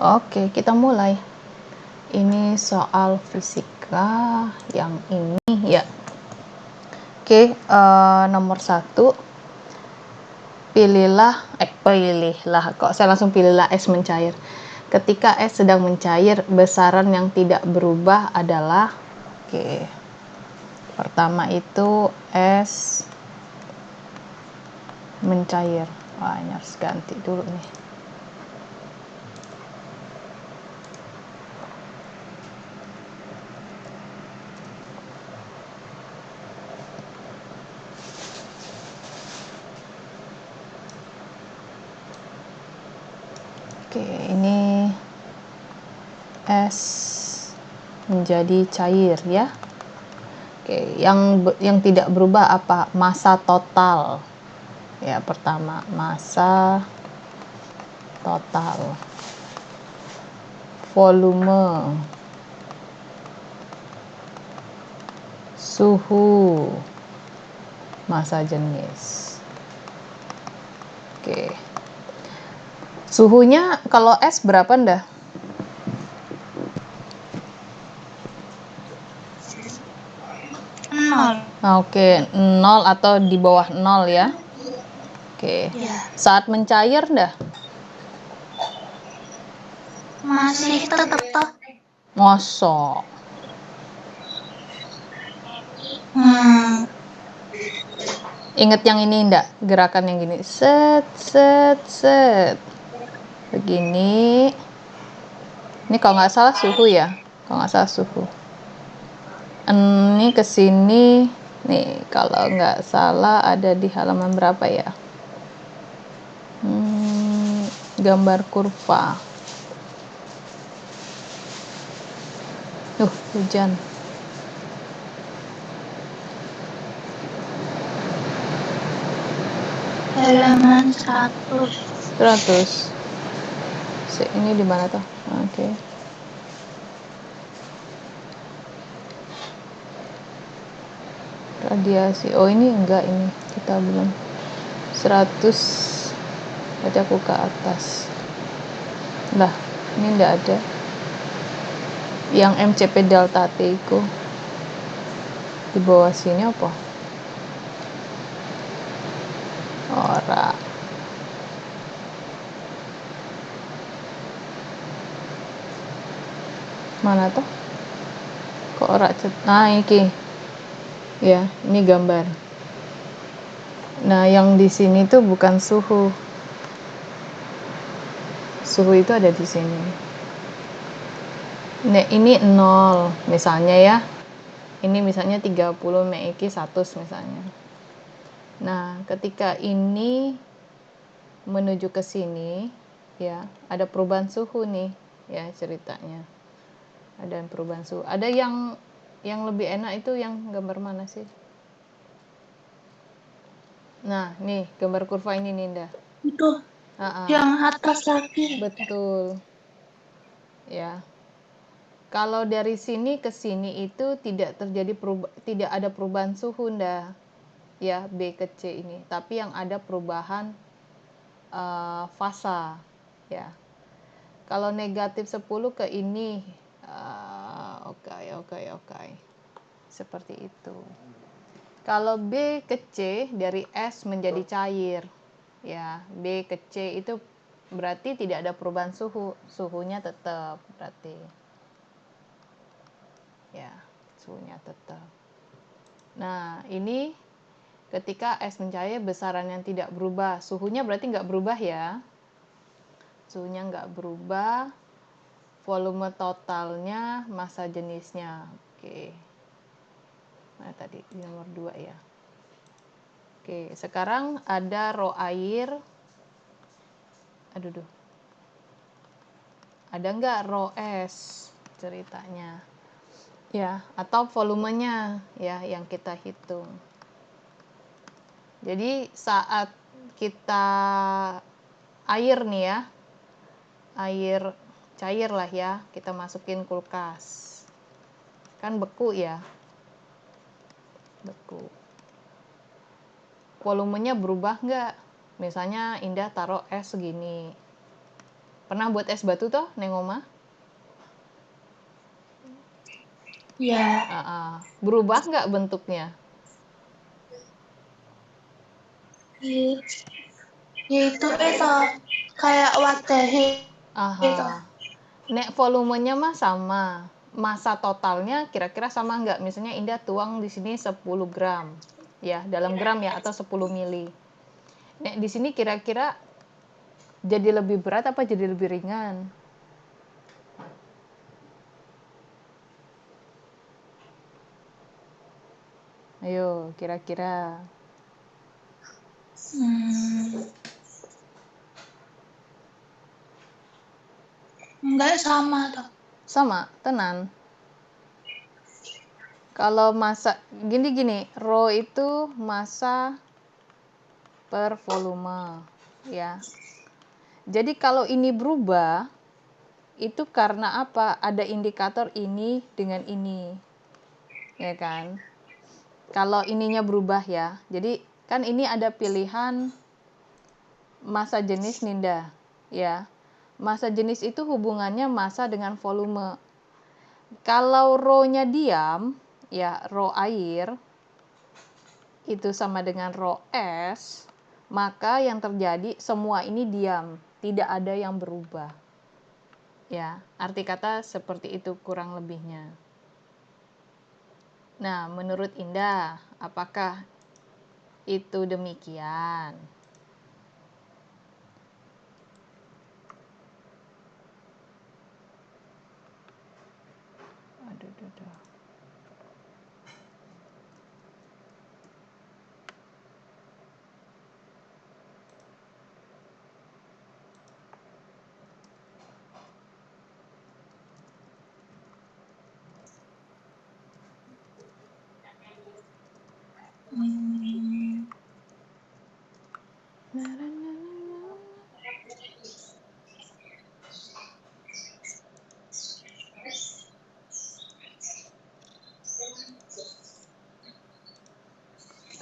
Oke, kita mulai. Ini soal fisika yang ini ya. Oke, nomor 1. Pilihlah, kok saya langsung pilihlah es mencair. Ketika es sedang mencair, besaran yang tidak berubah adalah, oke, pertama itu es mencair. Wah, ini harus ganti dulu nih. Oke, ini es menjadi cair ya. Oke, yang tidak berubah apa? Massa total. Ya, pertama, massa total. Volume. Suhu. Massa jenis. Oke. Suhunya kalau es berapa ndah? Oke, 0 atau di bawah 0 ya. Oke. Saat mencair dah? Masih tetap. Mosok. Ingat yang ini ndak? Gerakan yang gini. Set, set, set. Begini. Ini kalau nggak salah suhu ya. Kalau nggak salah suhu. Ini kesini. Nih, kalau nggak salah ada di halaman berapa ya? Gambar kurva. Hujan. Halaman 100. Ini di mana tuh? Oke. Radiasi. Oh, ini enggak, ini kita belum. 100. Berarti aku ke atas. Lah, ini enggak ada. Yang MCP delta T itu di bawah sini apa? Ora. Mana tuh? Kok ora iki. Ya, ini gambar. Nah, yang di sini tuh bukan suhu. Suhu itu ada di sini. Nah, ini 0 misalnya ya. Ini misalnya 30 meiki 100 misalnya. Nah, ketika ini menuju ke sini ya, ada perubahan suhu nih ya ceritanya. Ada perubahan suhu. Ada yang lebih enak itu yang gambar mana sih? Nah, nih gambar kurva ini Ninda. Itu yang atas lagi. Betul. Ya. Kalau dari sini ke sini itu tidak ada perubahan suhu nda. Ya, B ke C ini. Tapi yang ada perubahan fasa. Ya. Kalau negatif 10 ke ini oke. Seperti itu. Kalau B ke C dari es menjadi cair. Ya, B ke C itu berarti tidak ada perubahan suhu. Suhunya tetap berarti. Ya, suhunya tetap. Nah, ini ketika es mencair besaran yang tidak berubah. Suhunya berarti nggak berubah ya. Suhunya nggak berubah. Volume totalnya, massa jenisnya. Oke. Nah, tadi nomor 2 ya. Oke, sekarang ada ro air. Aduh. Ada nggak ro es ceritanya? Ya, atau volumenya ya yang kita hitung. Jadi saat kita air nih ya, air cair lah ya, kita masukin kulkas. Kan beku ya. Beku. Volumenya berubah nggak? Misalnya Indah taruh es segini. Pernah buat es batu toh, Neng Oma? Ya. Berubah nggak bentuknya? Itu kayak watehi. Nek volumenya mah sama. Masa totalnya kira-kira sama nggak? Misalnya Indah tuang di sini 10 gram. Ya, dalam gram ya, atau 10 mili. Nek di sini kira-kira jadi lebih berat apa jadi lebih ringan? Ayo, kira-kira. Enggak sama toh. Sama, tenan. Kalau massa gini, rho itu massa per volume, ya. Jadi kalau ini berubah, itu karena apa? Ada indikator ini dengan ini, ya kan? Kalau ininya berubah ya. Jadi kan ini ada pilihan massa jenis Ninda, ya. Massa jenis itu hubungannya massa dengan volume. Kalau rho-nya diam, ya rho air, itu sama dengan rho es, maka yang terjadi semua ini diam, tidak ada yang berubah. Ya, arti kata seperti itu kurang lebihnya. Nah, menurut Indah, apakah itu demikian?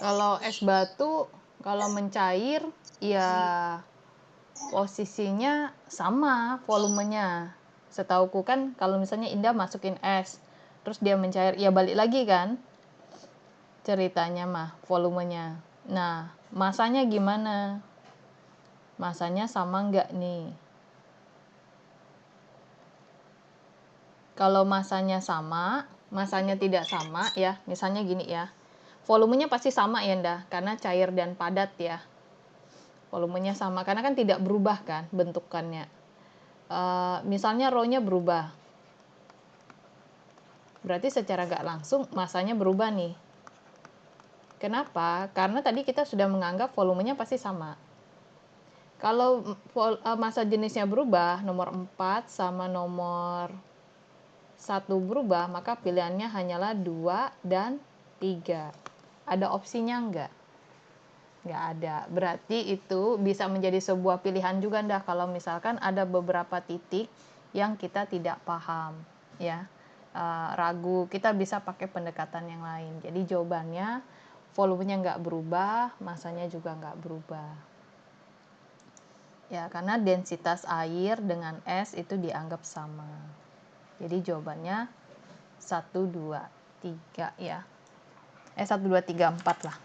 Kalau es batu, kalau mencair, ya posisinya sama volumenya. Setauku kan kalau misalnya Indah masukin es, terus dia mencair, ya balik lagi kan ceritanya mah volumenya. Nah, masanya gimana? Masanya sama nggak nih? Kalau masanya sama, masanya tidak sama ya, misalnya gini ya. Volumenya pasti sama ya Ndah, karena cair dan padat ya. Volumenya sama, karena kan tidak berubah kan bentukannya. Misalnya rho-nya berubah. Berarti secara nggak langsung masanya berubah nih. Kenapa? Karena tadi kita sudah menganggap volumenya pasti sama. Kalau massa jenisnya berubah, nomor 4 sama nomor 1 berubah, maka pilihannya hanyalah 2 dan 3. Ada opsinya enggak? Nggak ada. Berarti itu bisa menjadi sebuah pilihan juga Ndah, kalau misalkan ada beberapa titik yang kita tidak paham, ya. Ragu, kita bisa pakai pendekatan yang lain. Jadi jawabannya volumenya nggak berubah, masanya juga nggak berubah. Ya, karena densitas air dengan es itu dianggap sama. Jadi jawabannya 1, 2, 3 ya. 1, 2, 3, 4 lah.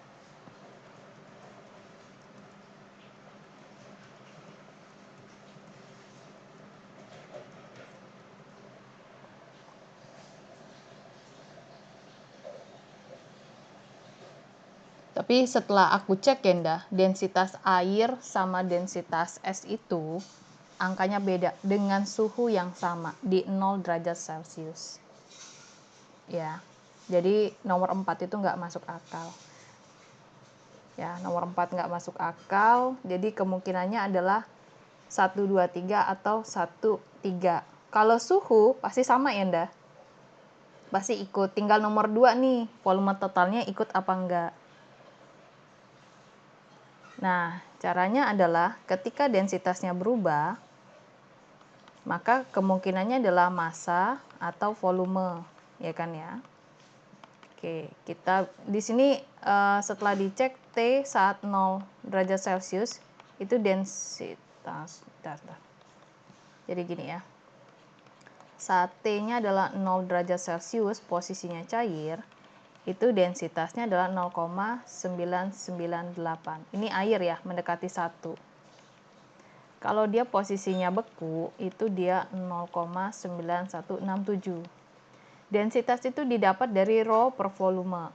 Tapi setelah aku cek ya Ndah, densitas air sama densitas es itu angkanya beda dengan suhu yang sama di 0 derajat Celcius. Ya, jadi nomor 4 itu nggak masuk akal. Ya, nomor 4 nggak masuk akal, jadi kemungkinannya adalah 1, 2, 3 atau 1, 3. Kalau suhu pasti sama ya Ndah. Pasti ikut, tinggal nomor 2 nih, volume totalnya ikut apa enggak. Nah, caranya adalah ketika densitasnya berubah, maka kemungkinannya adalah massa atau volume, ya kan ya. Oke, kita di sini setelah dicek T saat 0 derajat Celcius itu densitas. Jadi gini ya. Saat T-nya adalah 0 derajat Celcius, posisinya cair, itu densitasnya adalah 0,998. Ini air ya, mendekati 1. Kalau dia posisinya beku, itu dia 0,9167. Densitas itu didapat dari rho per volume.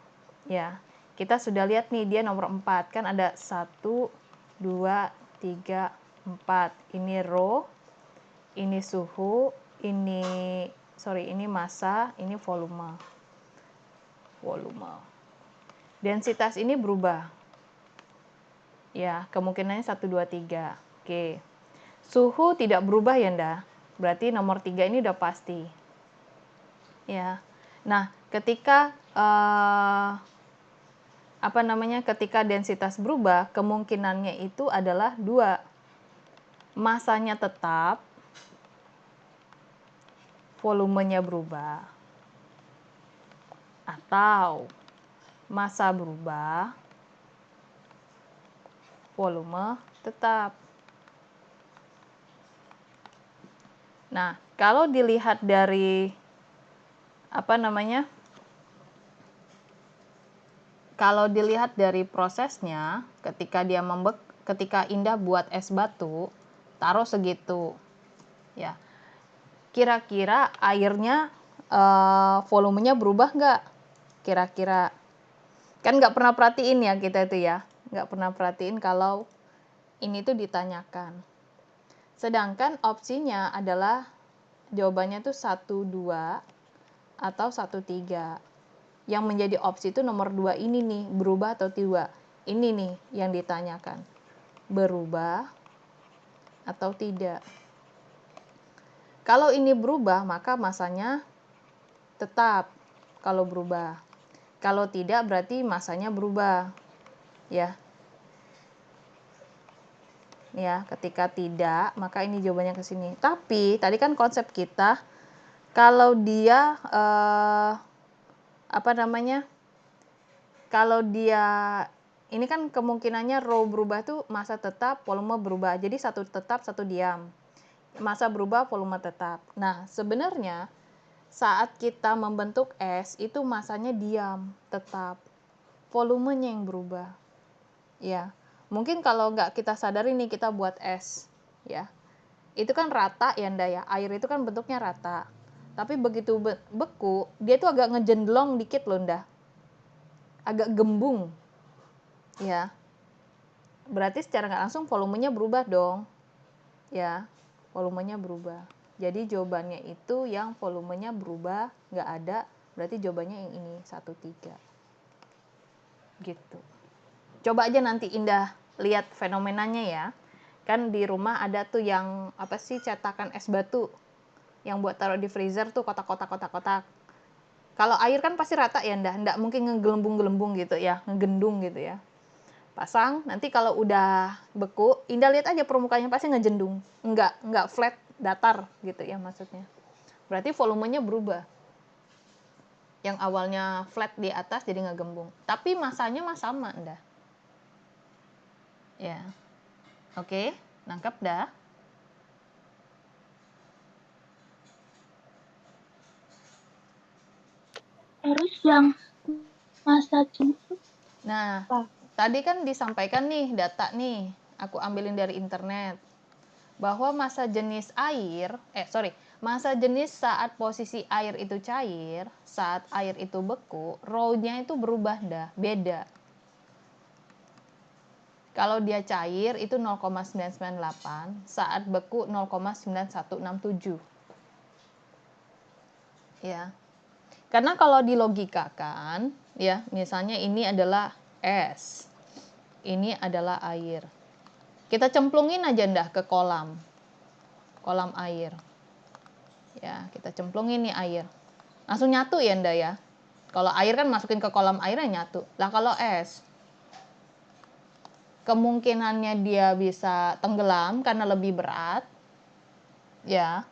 Ya, kita sudah lihat nih, dia nomor 4. Kan ada 1, 2, 3, 4. Ini rho, ini suhu, ini massa, ini volume. Densitas ini berubah. Ya, kemungkinannya 1, 2, 3. Oke. Suhu tidak berubah ya, Nda. Berarti nomor 3 ini udah pasti. Ya. Nah, ketika ketika densitas berubah, kemungkinannya itu adalah 2. Masanya tetap, volumenya berubah, atau massa berubah, volume tetap. Nah, kalau dilihat dari prosesnya, ketika Indah buat es batu, taruh segitu, ya. Kira-kira airnya volumenya berubah nggak? Kira-kira. Kan nggak pernah perhatiin ya kita itu ya, nggak pernah perhatiin kalau ini tuh ditanyakan. Sedangkan opsinya adalah jawabannya tuh 1, 2 atau 1, 3. Yang menjadi opsi itu nomor 2 ini nih, berubah atau tidak. Ini nih yang ditanyakan. Berubah atau tidak. Kalau ini berubah, maka masanya tetap kalau berubah. Kalau tidak, berarti masanya berubah. Ya. Ya, ketika tidak, maka ini jawabannya ke sini. Tapi tadi kan konsep kita kalau dia kalau dia ini kan kemungkinannya rho berubah tuh massa tetap, volume berubah. Jadi satu tetap, satu diam. Massa berubah, volume tetap. Nah, sebenarnya saat kita membentuk es itu massanya diam, tetap. Volumenya yang berubah. Ya. Mungkin kalau nggak kita sadari nih kita buat es, ya. Itu kan rata ya, Nda ya. Air itu kan bentuknya rata. Tapi begitu beku, dia tuh agak ngejendlong dikit loh, Nda. Agak gembung. Ya. Berarti secara nggak langsung volumenya berubah dong. Ya, volumenya berubah. Jadi jawabannya itu yang volumenya berubah, nggak ada. Berarti jawabannya yang ini, 1, 3. Gitu. Coba aja nanti Indah lihat fenomenanya ya. Kan di rumah ada tuh yang cetakan es batu yang buat taruh di freezer tuh kotak-kotak. Kalau air kan pasti rata ya, nggak mungkin ngegelembung-gelembung gitu ya, ngegendung gitu ya. Pasang, nanti kalau udah beku, Indah lihat aja permukaannya pasti ngejendung, nggak flat, datar gitu ya maksudnya. Berarti volumenya berubah. Yang awalnya flat di atas jadi ngegembung. Tapi masanya sama, Indah. Ya. Oke, nangkep dah. Terus yang massa jenis Nah, apa? tadi kan disampaikan nih data nih, aku ambilin dari internet. Bahwa massa jenis saat posisi air itu cair, saat air itu beku, rho-nya itu berubah dah, beda. Kalau dia cair itu 0,998, saat beku 0,9167. Ya. Karena kalau dilogikakan, ya, misalnya ini adalah es. Ini adalah air. Kita cemplungin aja Ndah ke kolam air. Ya, kita cemplungin nih air. Langsung nyatu ya Ndah ya. Kalau air kan masukin ke kolam airnya nyatu. Lah kalau es, kemungkinannya dia bisa tenggelam karena lebih berat. Ya.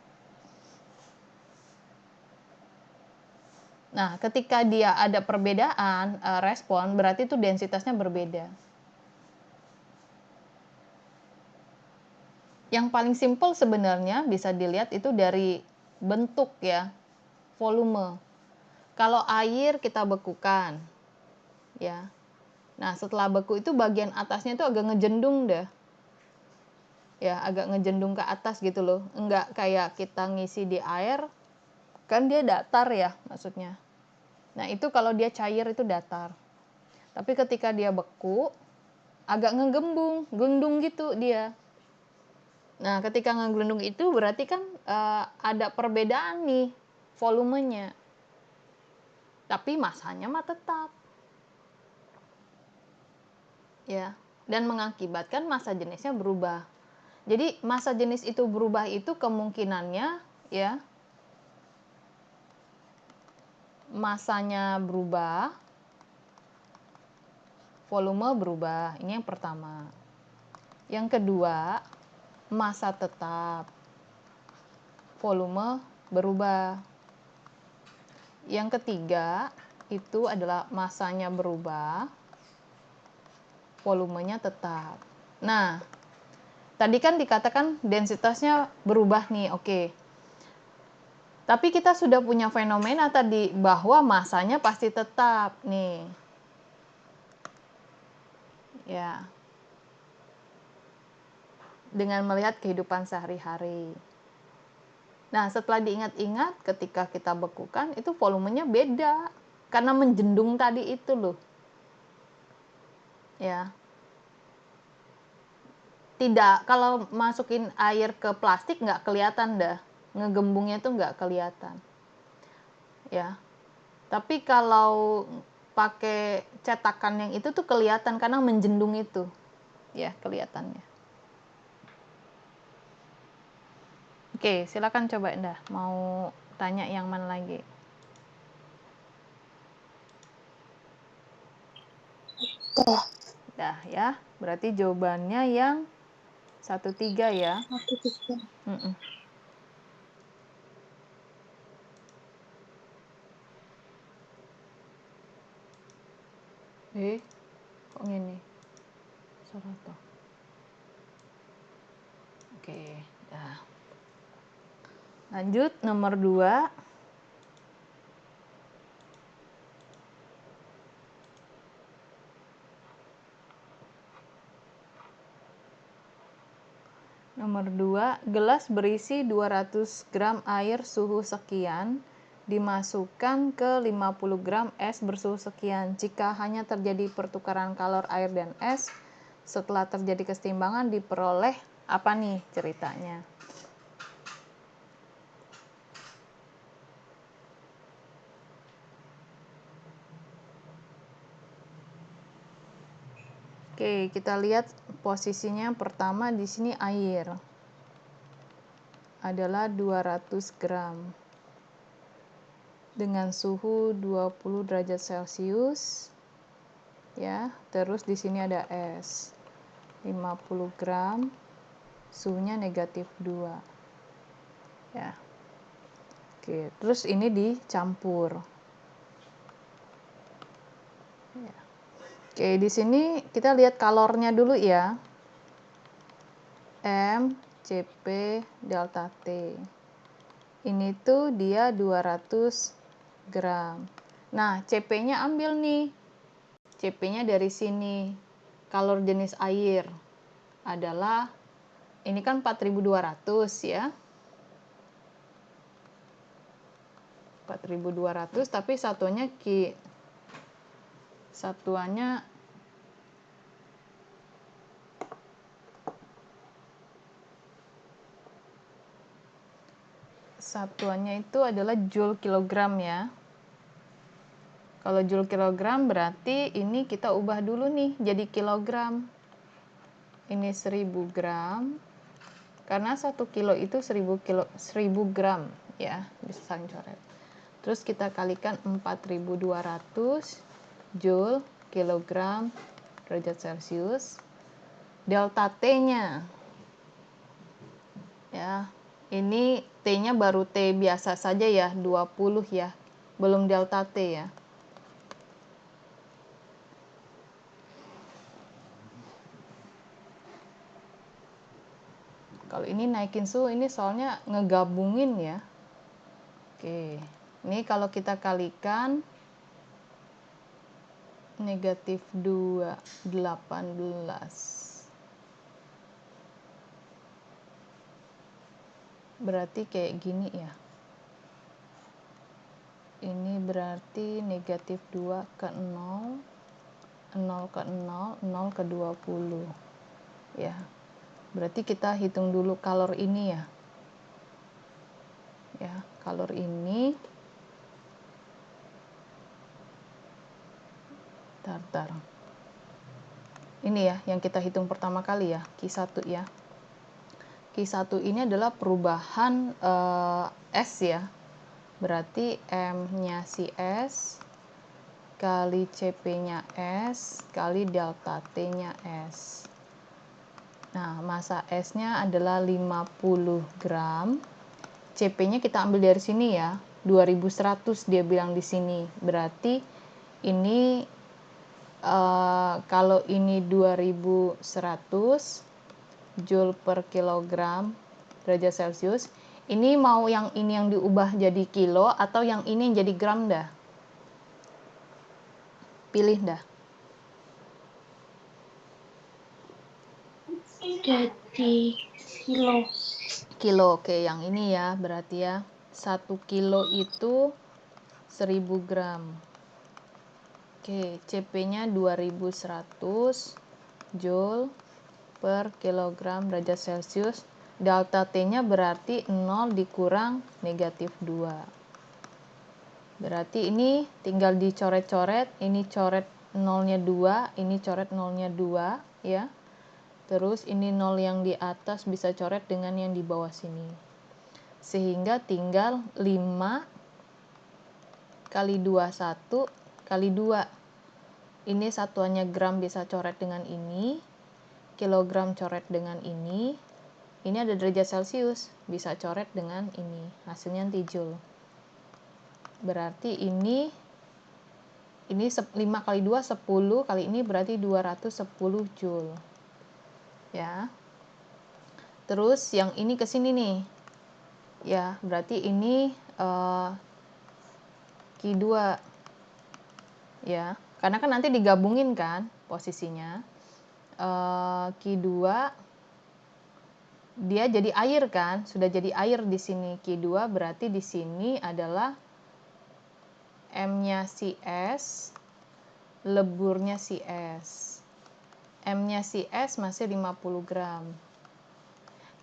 Nah, ketika dia ada perbedaan respon, berarti itu densitasnya berbeda. Yang paling simpel sebenarnya bisa dilihat itu dari bentuk ya, volume. Kalau air kita bekukan, ya. Nah, setelah beku itu bagian atasnya itu agak ngejendung deh. Ya, agak ngejendung ke atas gitu loh. Enggak kayak kita ngisi di air, kan dia datar ya maksudnya. Nah, itu kalau dia cair itu datar. Tapi ketika dia beku, agak ngegembung, gelendung gitu dia. Nah, ketika ngegelendung itu berarti kan ada perbedaan nih volumenya. Tapi masanya mah tetap. Ya, dan mengakibatkan massa jenisnya berubah. Jadi, massa jenis itu berubah itu kemungkinannya ya massanya berubah, volume berubah. Ini yang pertama. Yang kedua, massa tetap, volume berubah. Yang ketiga, itu adalah massanya berubah, volumenya tetap. Nah, tadi kan dikatakan densitasnya berubah nih, oke. Tapi kita sudah punya fenomena tadi bahwa massanya pasti tetap nih. Ya. Dengan melihat kehidupan sehari-hari. Nah, setelah diingat-ingat ketika kita bekukan itu volumenya beda karena menjendung tadi itu loh. Ya. Tidak, kalau masukin air ke plastik nggak kelihatan dah. Ngegembungnya tuh nggak kelihatan. Ya. Tapi kalau pakai cetakan yang itu tuh kelihatan karena menjendung itu. Ya, kelihatannya. Oke, silakan coba dah. Mau tanya yang mana lagi? Dah ya. Berarti jawabannya yang 13 ya. 13. Mm-mm. Kok gini? Salah toh. Oke, dah. Lanjut nomor 2. Nomor 2, gelas berisi 200 gram air suhu sekian dimasukkan ke 50 gram es bersuhu sekian. Jika hanya terjadi pertukaran kalor air dan es, setelah terjadi keseimbangan diperoleh apa nih ceritanya? Oke, kita lihat posisinya pertama di sini air adalah 200 gram dengan suhu 20 derajat Celcius. Ya, terus di sini ada es 50 gram, suhunya negatif 2. Ya. Oke, terus ini dicampur. Ya. Oke, di sini kita lihat kalornya dulu ya. M, Cp, delta T. Ini tuh dia 200 gram. Nah, Cp-nya ambil nih. Cp-nya dari sini. Kalor jenis air adalah, ini kan 4200 ya. 4200, tapi satuannya satuannya itu adalah joule kilogram ya. Kalau joule kilogram berarti ini kita ubah dulu nih jadi kilogram. Ini 1000 gram. Karena 1 kilo itu 1000 gram ya, bisa coret. Terus kita kalikan 4200 joule kilogram derajat Celcius. Delta T-nya ya. Ini T-nya baru T biasa saja ya, 20 ya. Belum delta T ya. Kalau ini naikin suhu, ini soalnya ngegabungin ya. Oke, ini kalau kita kalikan negatif 2, 18. Berarti kayak gini ya. Ini berarti negatif 2 ke 0, 0 ke 0, 0 ke 20. Ya, berarti kita hitung dulu kalor ini ya. Ya, kalor ini. Tar. Ini ya, yang kita hitung pertama kali ya, Q1 ya. Q1 ini adalah perubahan S ya. Berarti M-nya si S kali CP-nya S kali delta T-nya S. Nah, massa S-nya adalah 50 gram. CP-nya kita ambil dari sini ya, 2100 dia bilang di sini. Berarti ini kalau ini 2100 Joule per kilogram derajat Celcius. Ini mau yang ini yang diubah jadi kilo atau yang ini yang jadi gram dah? Pilih dah. Jadi kilo. Kilo, oke, yang ini ya berarti ya. 1 kilo itu 1000 gram. Oke, CP-nya 2100 Joule per kilogram derajat Celcius. Delta T-nya berarti 0 dikurang negatif 2. Berarti ini tinggal dicoret-coret, ini coret 0-nya 2, ini coret 0-nya 2 ya. Terus ini 0 yang di atas bisa coret dengan yang di bawah sini. Sehingga tinggal 5 kali 21 kali 2. Ini satuannya gram bisa coret dengan ini, kilogram coret dengan ini ada derajat Celcius, bisa coret dengan ini, hasilnya nanti Joule. Berarti ini 5 kali 2 10 kali ini berarti 210 Joule. Ya. Terus yang ini ke sini nih. Ya, berarti ini Q2. Ya, karena kan nanti digabungin kan posisinya. Q2 dia jadi air kan, sudah jadi air di sini. Q2 berarti di sini adalah M-nya si S, leburnya si S. M-nya si S masih 50 gram.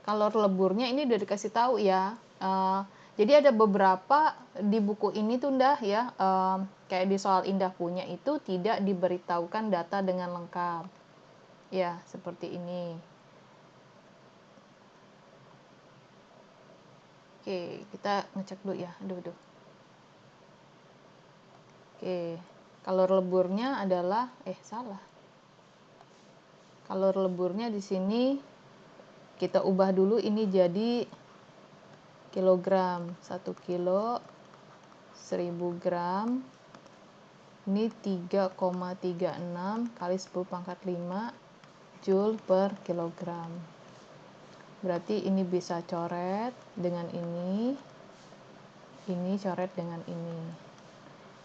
Kalor leburnya ini udah dikasih tahu ya. Jadi ada beberapa di buku ini tuh Indah ya, kayak di soal Indah punya itu tidak diberitahukan data dengan lengkap. Ya, seperti ini. Oke, kita ngecek dulu ya. Aduh. Oke, kalor leburnya adalah salah. Kalor leburnya di sini kita ubah dulu ini jadi kilogram. 1 kilo 1000 gram. Ini 3,36 kali 10 pangkat 5 Joule per kilogram. Berarti ini bisa coret dengan ini coret dengan ini.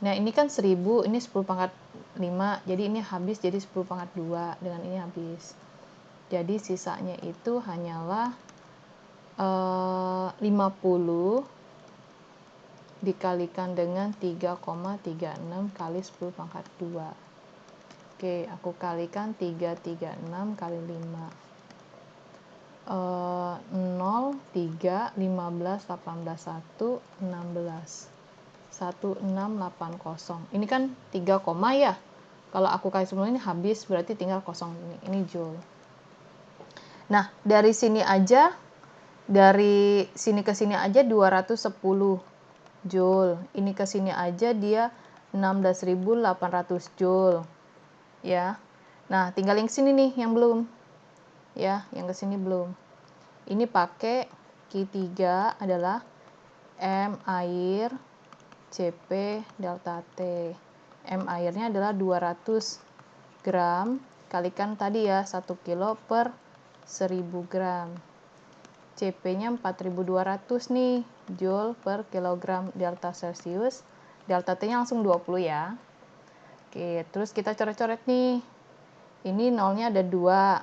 Nah, ini kan 1000, ini 10 pangkat 5, jadi ini habis jadi 10 pangkat 2, dengan ini habis. Jadi sisanya itu hanyalah 50 dikalikan dengan 3,36 kali 10 pangkat 2. Oke, aku kalikan 336 kali 5. 0, 3, 15, 18, 1, 16. 1680. Ini kan 3 koma ya. Kalau aku kasih semua ini habis, berarti tinggal kosong ini. Ini Joule. Nah, dari sini ke sini aja 210 Joule. Ini ke sini aja dia 16.800 Joule. Ya. Nah, tinggal yang sini nih yang belum. Ya, yang ke sini belum. Ini pakai Q3 adalah M air CP delta T. M airnya adalah 200 gram kalikan tadi ya 1 kilo per 1000 gram. CP-nya 4200 nih, Joule per kilogram delta Celcius. Delta T-nya langsung 20 ya. Oke, terus kita coret-coret nih. Ini nolnya ada 2,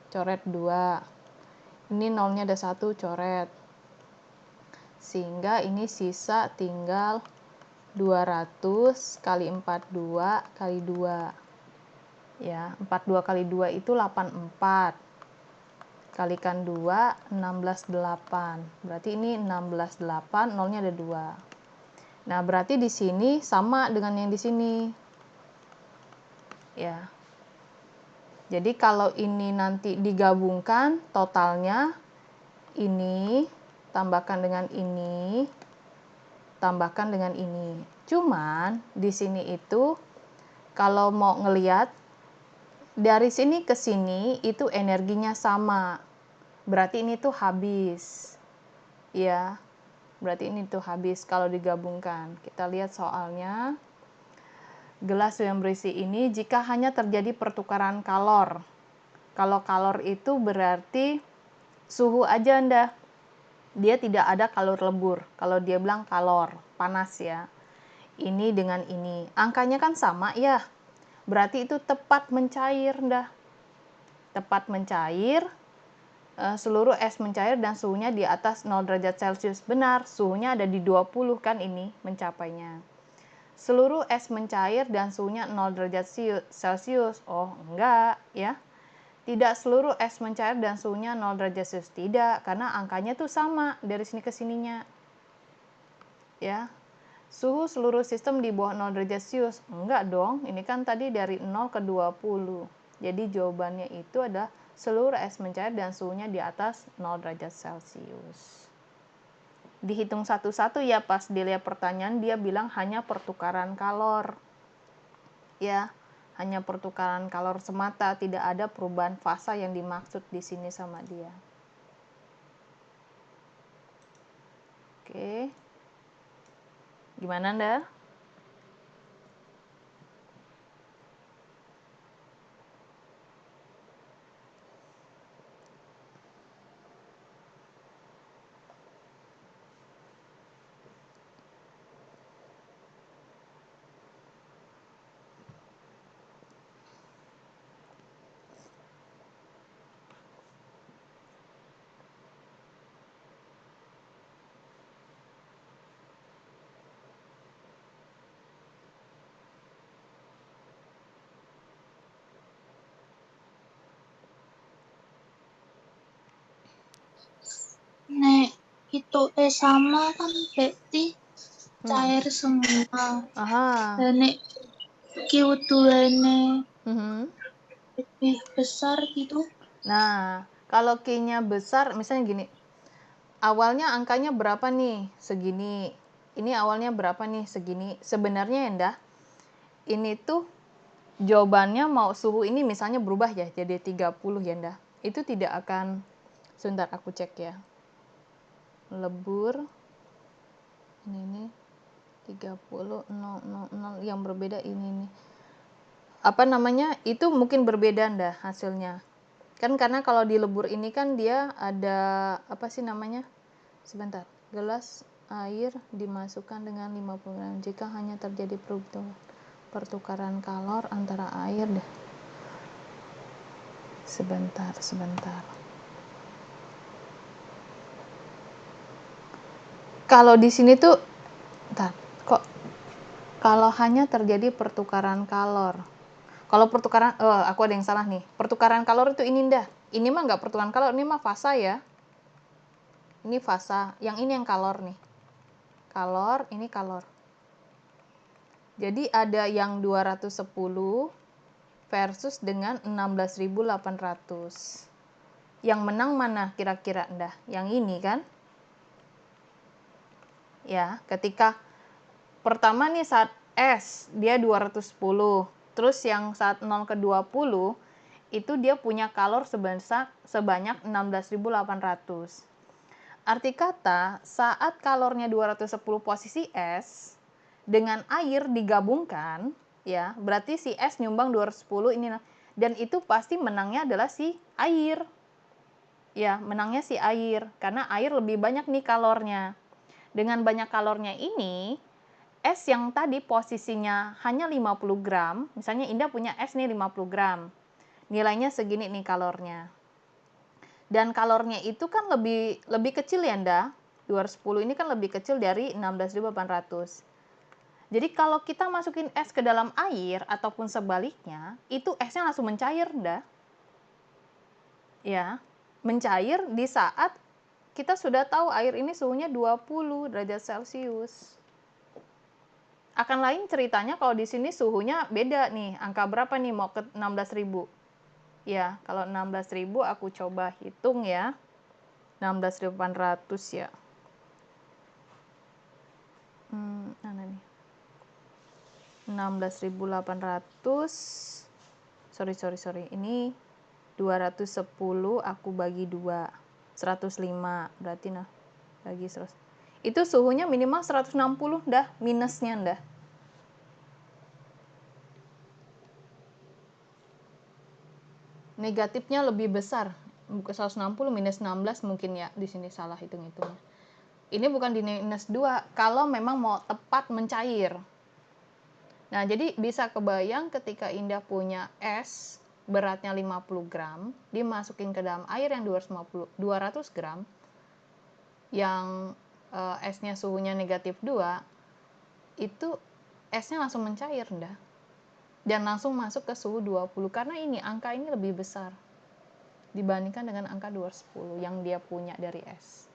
coret 2. Ini nolnya ada 1, coret. Sehingga ini sisa tinggal 200 kali 42 kali 2. Ya, 42 kali 2 itu 84. Kalikan 2, 16,8. Berarti ini 16,8, nolnya ada 2. Nah, berarti di sini sama dengan yang di sini. Ya. Jadi kalau ini nanti digabungkan, totalnya ini tambahkan dengan ini, tambahkan dengan ini. Cuman di sini itu kalau mau ngelihat dari sini ke sini itu energinya sama. Berarti ini tuh habis. Ya. Berarti ini tuh habis kalau digabungkan. Kita lihat soalnya. Gelas yang berisi ini jika hanya terjadi pertukaran kalor. Kalau kalor itu berarti suhu aja Anda. Dia tidak ada kalor lebur. Kalau dia bilang kalor, panas ya. Ini dengan ini. Angkanya kan sama ya. Berarti itu tepat mencair dah. Tepat mencair. Seluruh es mencair dan suhunya di atas 0 derajat Celcius. Benar, suhunya ada di 20 kan ini mencapainya. Seluruh es mencair dan suhunya 0 derajat Celcius. Oh, enggak ya. Tidak seluruh es mencair dan suhunya 0 derajat Celcius. Tidak, karena angkanya tuh sama dari sini ke sininya. Ya. Suhu seluruh sistem di bawah 0 derajat Celcius. Enggak dong, ini kan tadi dari 0 ke 20. Jadi jawabannya itu adalah seluruh es mencair dan suhunya di atas 0 derajat Celcius. Dihitung satu-satu ya, pas dilihat pertanyaan dia bilang hanya pertukaran kalor. Ya, hanya pertukaran kalor semata, tidak ada perubahan fasa yang dimaksud di sini sama dia. Oke. Gimana Anda? Nek itu sama kan berarti cair semua. Aha. Dan nek Q2-nya Mhm. lebih besar gitu. Nah, kalau Q-nya besar, misalnya gini, awalnya angkanya berapa nih? Segini. Ini awalnya berapa nih? Segini. Sebenarnya ya, Ndah, ini tuh jawabannya mau suhu ini misalnya berubah ya, jadi 30 ya, Ndah. Itu tidak akan, sebentar aku cek ya. Lebur, ini 30, 0, yang berbeda ini nih. Apa namanya? Itu mungkin berbeda Ndah hasilnya. Kan karena kalau di lebur ini kan dia ada apa sih namanya? Sebentar. Gelas air dimasukkan dengan 50 gram jika hanya terjadi pertukaran kalor antara air deh. Sebentar. Kalau di sini tuh kok kalau hanya terjadi pertukaran kalor. Kalau pertukaran aku ada yang salah nih. Pertukaran kalor itu ini Ndah. Ini mah nggak pertukaran kalor, ini mah fasa ya. Ini fasa, yang ini yang kalor nih. Kalor, ini kalor. Jadi ada yang 210 versus dengan 16.800. Yang menang mana kira-kira Ndah? Yang ini kan? Ya, ketika pertama nih saat S dia 210. Terus yang saat 0 ke 20 itu dia punya kalor sebanyak 16.800. Arti kata, saat kalornya 210 posisi S dengan air digabungkan, ya, berarti si S nyumbang 210 ini, dan itu pasti menangnya adalah si air. Ya, menangnya si air, karena air lebih banyak nih kalornya. Dengan banyak kalornya ini, es yang tadi posisinya hanya 50 gram, misalnya Indah punya es nih 50 gram, nilainya segini nih kalornya. Dan kalornya itu kan lebih kecil ya Indah, 210 ini kan lebih kecil dari 16.800. Jadi kalau kita masukin es ke dalam air ataupun sebaliknya, itu esnya langsung mencair Indah. Ya, mencair di saat kita sudah tahu air ini suhunya 20 derajat Celcius. Akan lain ceritanya kalau di sini suhunya beda nih. Angka berapa nih mau ke 16.000? Ya, kalau 16.000 aku coba hitung ya. 16.800 ya. Mana nih? 16.800. Sorry. Ini 210 aku bagi 2. 105 berarti nah bagi 100. Itu suhunya minimal 160 dah, minusnya dah. Negatifnya lebih besar. 160 minus 16 mungkin ya, di sini salah hitung-hitungnya. Ini bukan di minus 2 kalau memang mau tepat mencair. Nah, jadi bisa kebayang ketika Indah punya es beratnya 50 gram, dimasukin ke dalam air yang 200 gram, yang esnya suhunya negatif 2, itu esnya langsung mencair Indah. Dan langsung masuk ke suhu 20, karena ini angka ini lebih besar dibandingkan dengan angka 210 yang dia punya dari es.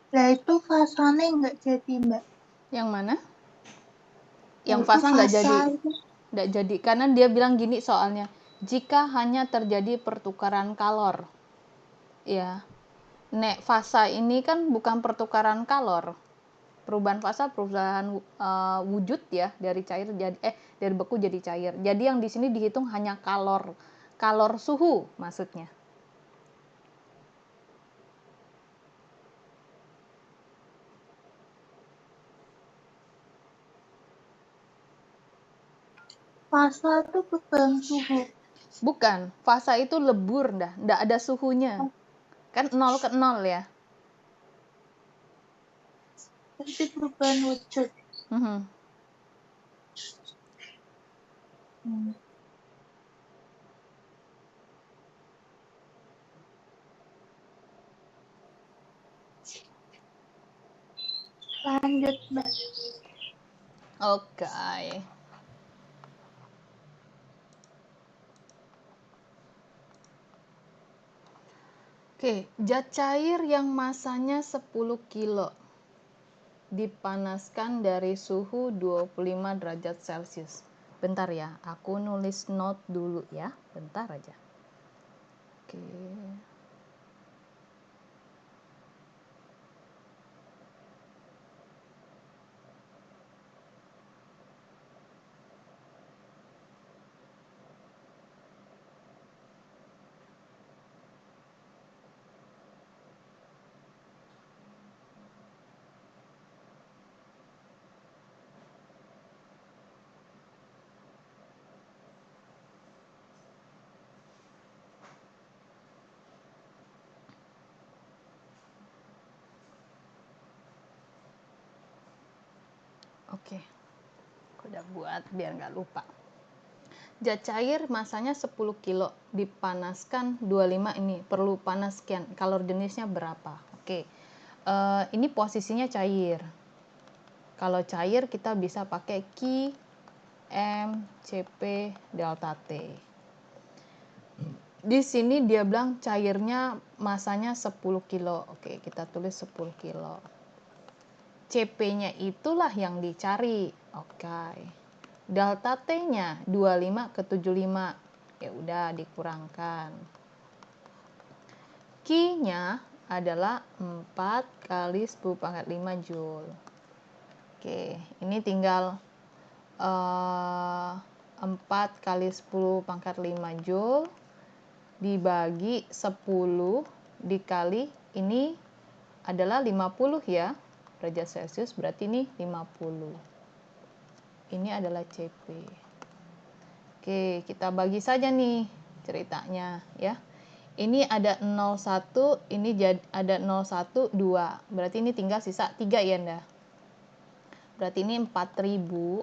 Lah itu fasanya nggak jadi, Mbak. Yang mana? Lah Yang itu fasa nggak fasa jadi. itu. Nggak jadi, karena dia bilang gini soalnya, jika hanya terjadi pertukaran kalor. Ya. Nek fasa ini kan bukan pertukaran kalor. Perubahan fasa perubahan wujud ya, dari cair jadi dari beku jadi cair. Jadi yang di sini dihitung hanya kalor suhu maksudnya. Fasa itu perubahan suhu. Bukan, fasa itu lebur dah, ndak ada suhunya. Kan 0 ke 0 ya. Berarti perubahan wujud. Mhm. Lanjut, Mbak. Oke. Oke, zat cair yang masanya 10 kilo dipanaskan dari suhu 25 derajat Celcius. Bentar ya, aku nulis note dulu ya. Bentar aja. Oke. Oke. Aku udah buat biar nggak lupa. Zat cair masanya 10 kilo dipanaskan 25 ini perlu panas sekian. Kalor jenisnya berapa? Oke. Ini posisinya cair. Kalau cair kita bisa pakai Q, M, Cp, delta T. Di sini dia bilang cairnya masanya 10 kilo. Oke, kita tulis 10 kilo. Cp-nya itulah yang dicari. Oke. Delta T-nya 25 ke 75. Ya udah dikurangkan. Q-nya adalah 4 kali 10 pangkat 5 Joule. Oke, ini tinggal 4 kali 10 pangkat 5 Joule dibagi 10 dikali ini adalah 50 ya derajat Celcius, berarti ini 50. Ini adalah Cp. Oke, kita bagi saja nih ceritanya ya. Ini ada 01, ini ada 01, 2. Berarti ini tinggal sisa 3 ya, Nda. Berarti ini 4000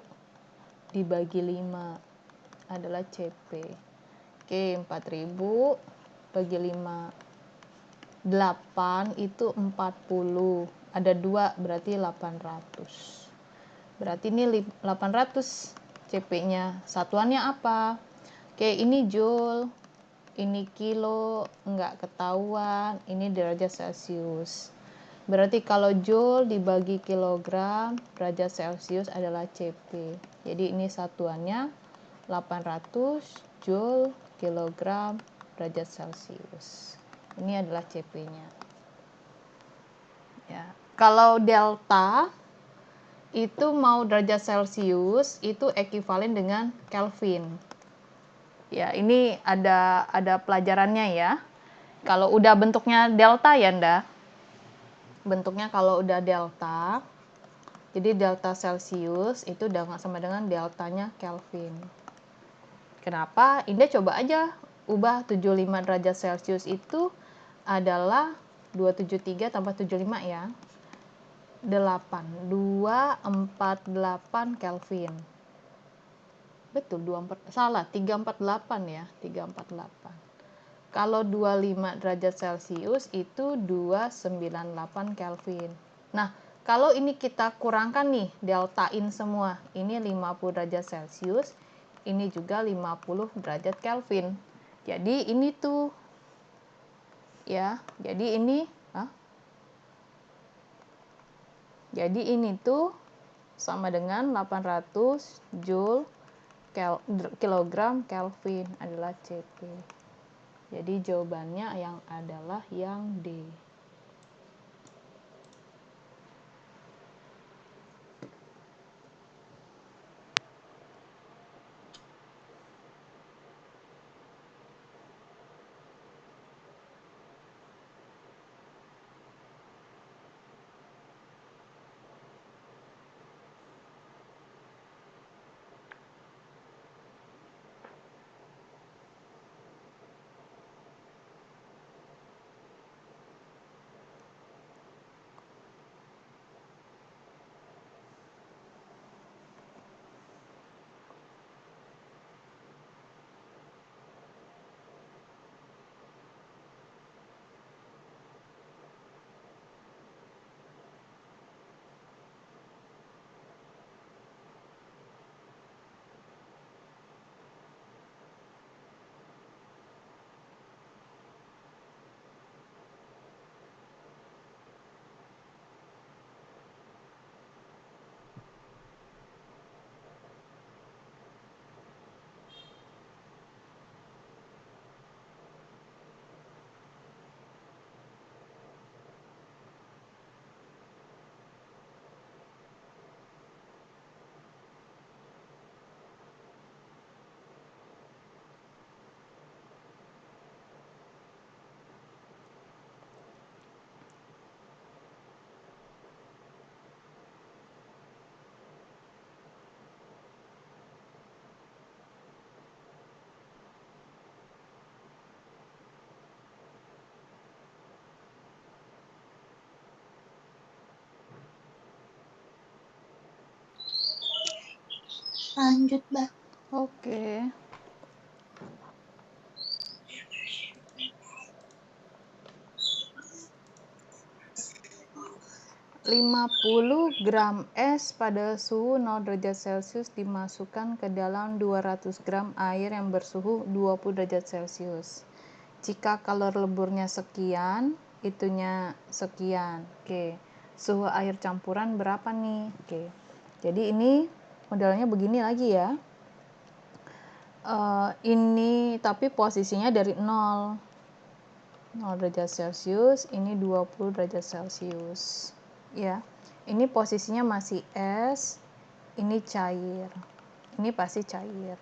dibagi 5 adalah Cp. Oke, 4000 bagi 5. 8 itu 40. Ada 2 berarti 800. Berarti ini 800 Cp-nya. Satuannya apa? Oke, ini Joule, ini kilo, enggak ketahuan, ini derajat Celcius. Berarti kalau Joule dibagi kilogram, derajat Celcius adalah Cp. Jadi ini satuannya 800 Joule kilogram derajat Celcius. Ini adalah Cp-nya. Ya. Kalau delta itu mau derajat Celcius itu ekuivalen dengan Kelvin. Ya, ini ada pelajarannya ya. Kalau udah bentuknya delta ya, Nda. Bentuknya kalau udah delta, jadi delta Celcius itu udah sama dengan deltanya Kelvin. Kenapa? Indah coba aja ubah 75 derajat Celcius itu adalah 273 tambah 75 ya. 8. 248 Kelvin. Betul, 348 ya, 348. Kalau 25 derajat Celcius itu 298 Kelvin. Nah, kalau ini kita kurangkan nih, deltain semua. Ini 50 derajat Celcius, ini juga 50 derajat Kelvin. Jadi ini tuh ya, jadi ini jadi ini tuh sama dengan 800 Joule kilogram Kelvin adalah Cp. Jadi jawabannya yang adalah yang D. Lanjut, Mbak. Oke. ...50 gram es pada suhu 0 derajat Celcius dimasukkan ke dalam 200 gram air yang bersuhu 20 derajat Celcius. Jika kalor leburnya sekian, itunya sekian. Oke. Suhu air campuran berapa nih? Oke. Jadi ini modelnya begini lagi ya. Ini tapi posisinya dari 0 derajat Celcius, ini 20 derajat Celcius. Ya, ini posisinya masih es, ini cair. Ini pasti cair.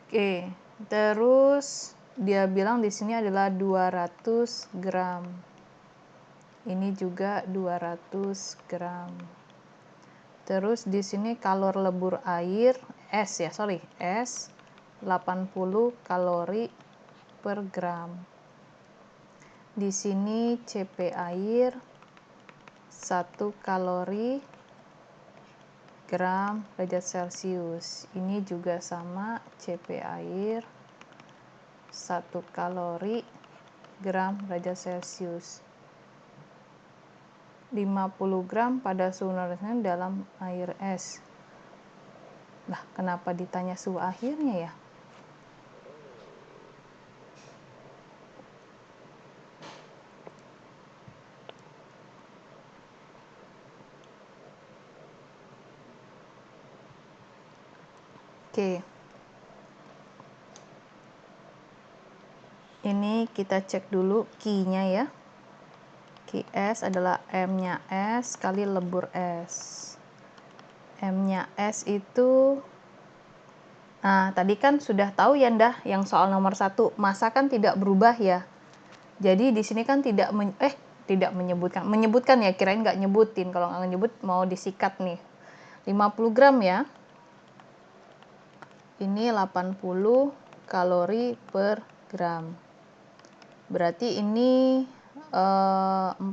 Oke, terus dia bilang di sini adalah 200 gram. Ini juga 200 gram. Terus di sini kalor lebur air, es 80 kalori per gram. Di sini CP air 1 kalori gram derajat Celcius. Ini juga sama, CP air 1 kalori gram derajat Celcius. 50 gram pada suhu 0 dalam air es. Lah, kenapa ditanya suhu akhirnya ya? Oke. Ini kita cek dulu Q-nya ya. Qs adalah M-nya S kali lebur es. M-nya S itu, nah tadi kan sudah tahu ya ndah yang soal nomor 1, massa kan tidak berubah ya. Jadi di sini kan tidak menyebutkan ya, kirain nggak nyebutin. Kalau nggak nyebut mau disikat nih. 50 gram ya. Ini 80 kalori per gram. Berarti ini 4.000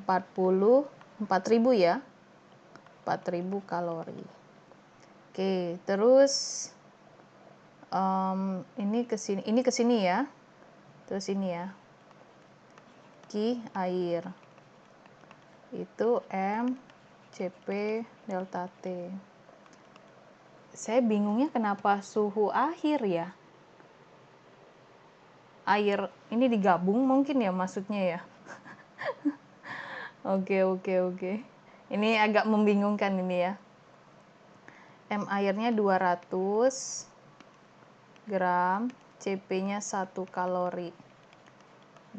ya. 4.000 kalori. Oke, terus ini ke sini ya. Terus ini ya. Q air. Itu M CP delta T. Saya bingungnya kenapa suhu akhir ya? Air ini digabung mungkin ya maksudnya ya. Oke. Ini agak membingungkan ini ya. M airnya 200 gram, CP-nya 1 kalori.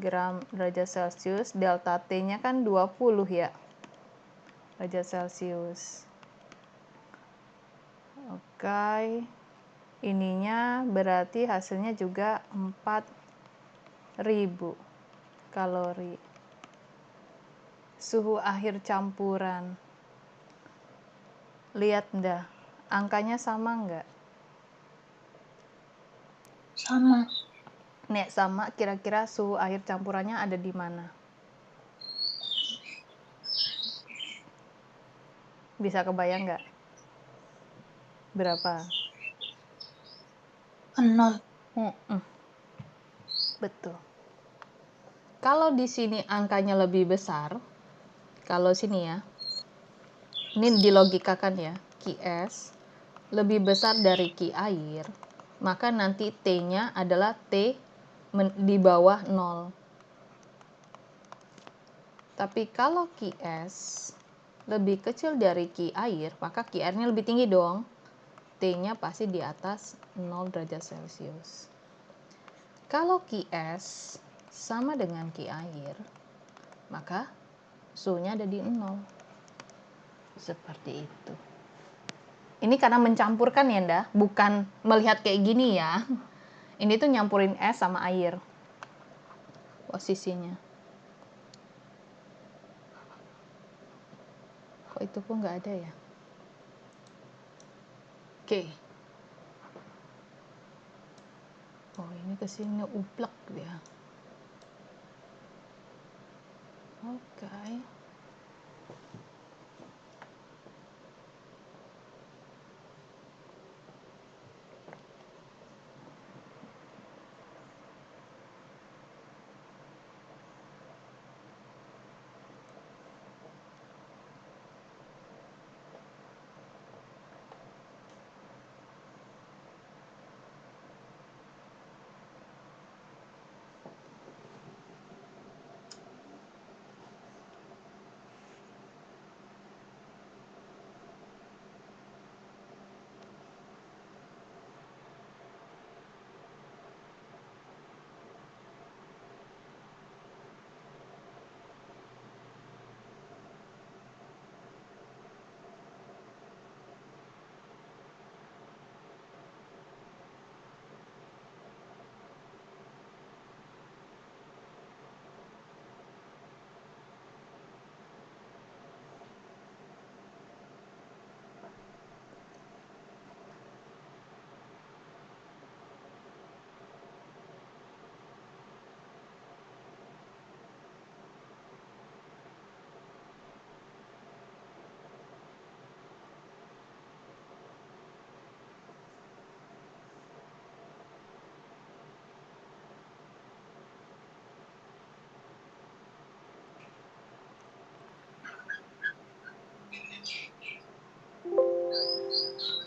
gram derajat Celcius, delta T-nya kan 20 ya, derajat Celcius. Oke, ininya berarti hasilnya juga 4000 kalori. Suhu akhir campuran. Lihat ndak, angkanya sama nggak? Sama. Nek sama, kira-kira suhu akhir campurannya ada di mana? Bisa kebayang nggak? Berapa? 0. Betul. Kalau di sini angkanya lebih besar, kalau sini ya, ini dilogikakan ya, Qs lebih besar dari Q air, maka nanti T-nya adalah T di bawah 0. Tapi kalau Qs lebih kecil dari Q air, maka Qr-nya lebih tinggi dong. T-nya pasti di atas 0 derajat Celcius. Kalau Qs sama dengan Q air, maka suhunya ada di 0. Seperti itu. Ini karena mencampurkan ya, Nda, bukan melihat kayak gini ya. Ini tuh nyampurin es sama air. Posisinya. Kok itu kok nggak ada ya? Oke. Oh, ini kesini uplek dia. Oke.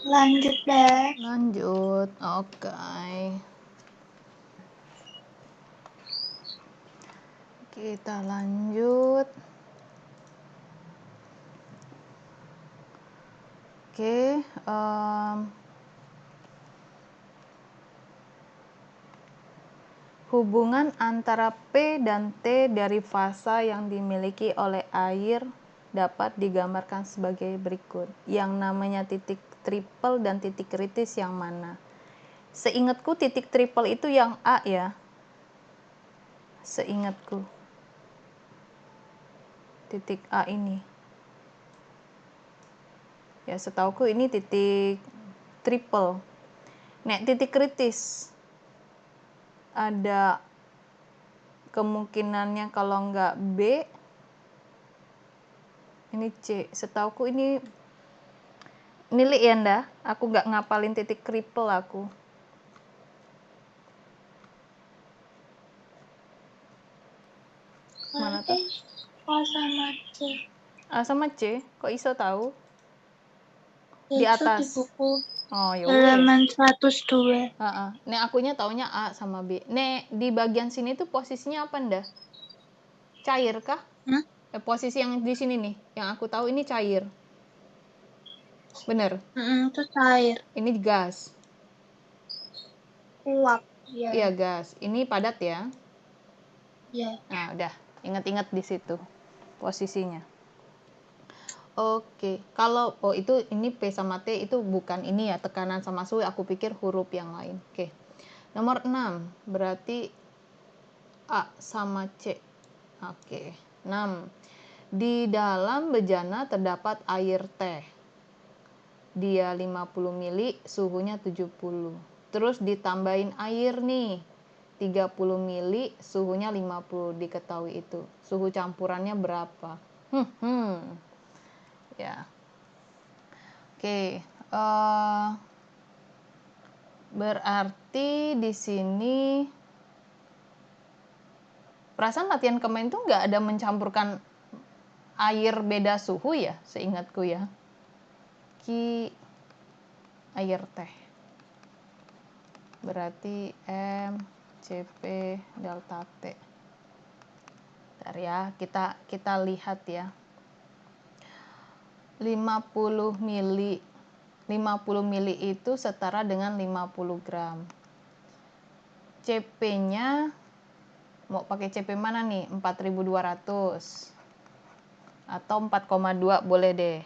Lanjut deh. Lanjut. Oke. Kita lanjut. Oke, hubungan antara P dan T dari fasa yang dimiliki oleh air dapat digambarkan sebagai berikut. Yang namanya titik triple dan titik kritis yang mana? Seingatku titik triple itu yang A ya. Seingatku. Titik A ini. Ya, setauku ini titik triple. Nek titik kritis ada kemungkinannya kalau nggak B, ini C. Setauku ini nilik ya, Nda. Aku nggak ngapalin titik triple aku. Mana tuh? A sama C. A sama C, kok iso tahu? Itu Di atas. di buku Oh, ya wes. halaman 102. Nek akunya taunya A sama B. Nek di bagian sini tuh posisinya apa, Nda? Cair kah? Posisi yang di sini nih, yang aku tahu ini cair. Bener? Itu cair. Ini gas. Uap. Ya. Iya, gas. Ini padat ya. Ya. Nah, udah ingat-ingat di situ posisinya. Oke, kalau itu ini P sama T itu bukan ini ya, tekanan sama suhu, aku pikir huruf yang lain. Oke. Nomor 6 berarti A sama C. Oke. 6. Di dalam bejana terdapat air teh. Dia 50 mili, suhunya 70. Terus ditambahin air nih. 30 mili, suhunya 50, diketahui itu. Suhu campurannya berapa? Ya. Oke, berarti di sini perasaan latihan kemarin tuh nggak ada mencampurkan air beda suhu ya, seingatku ya. Air teh. Berarti M CP delta T. Bentar ya, kita lihat ya. 50 mili. 50 mili itu setara dengan 50 gram. CP-nya mau pakai CP mana nih? 4200 atau 4,2 boleh deh.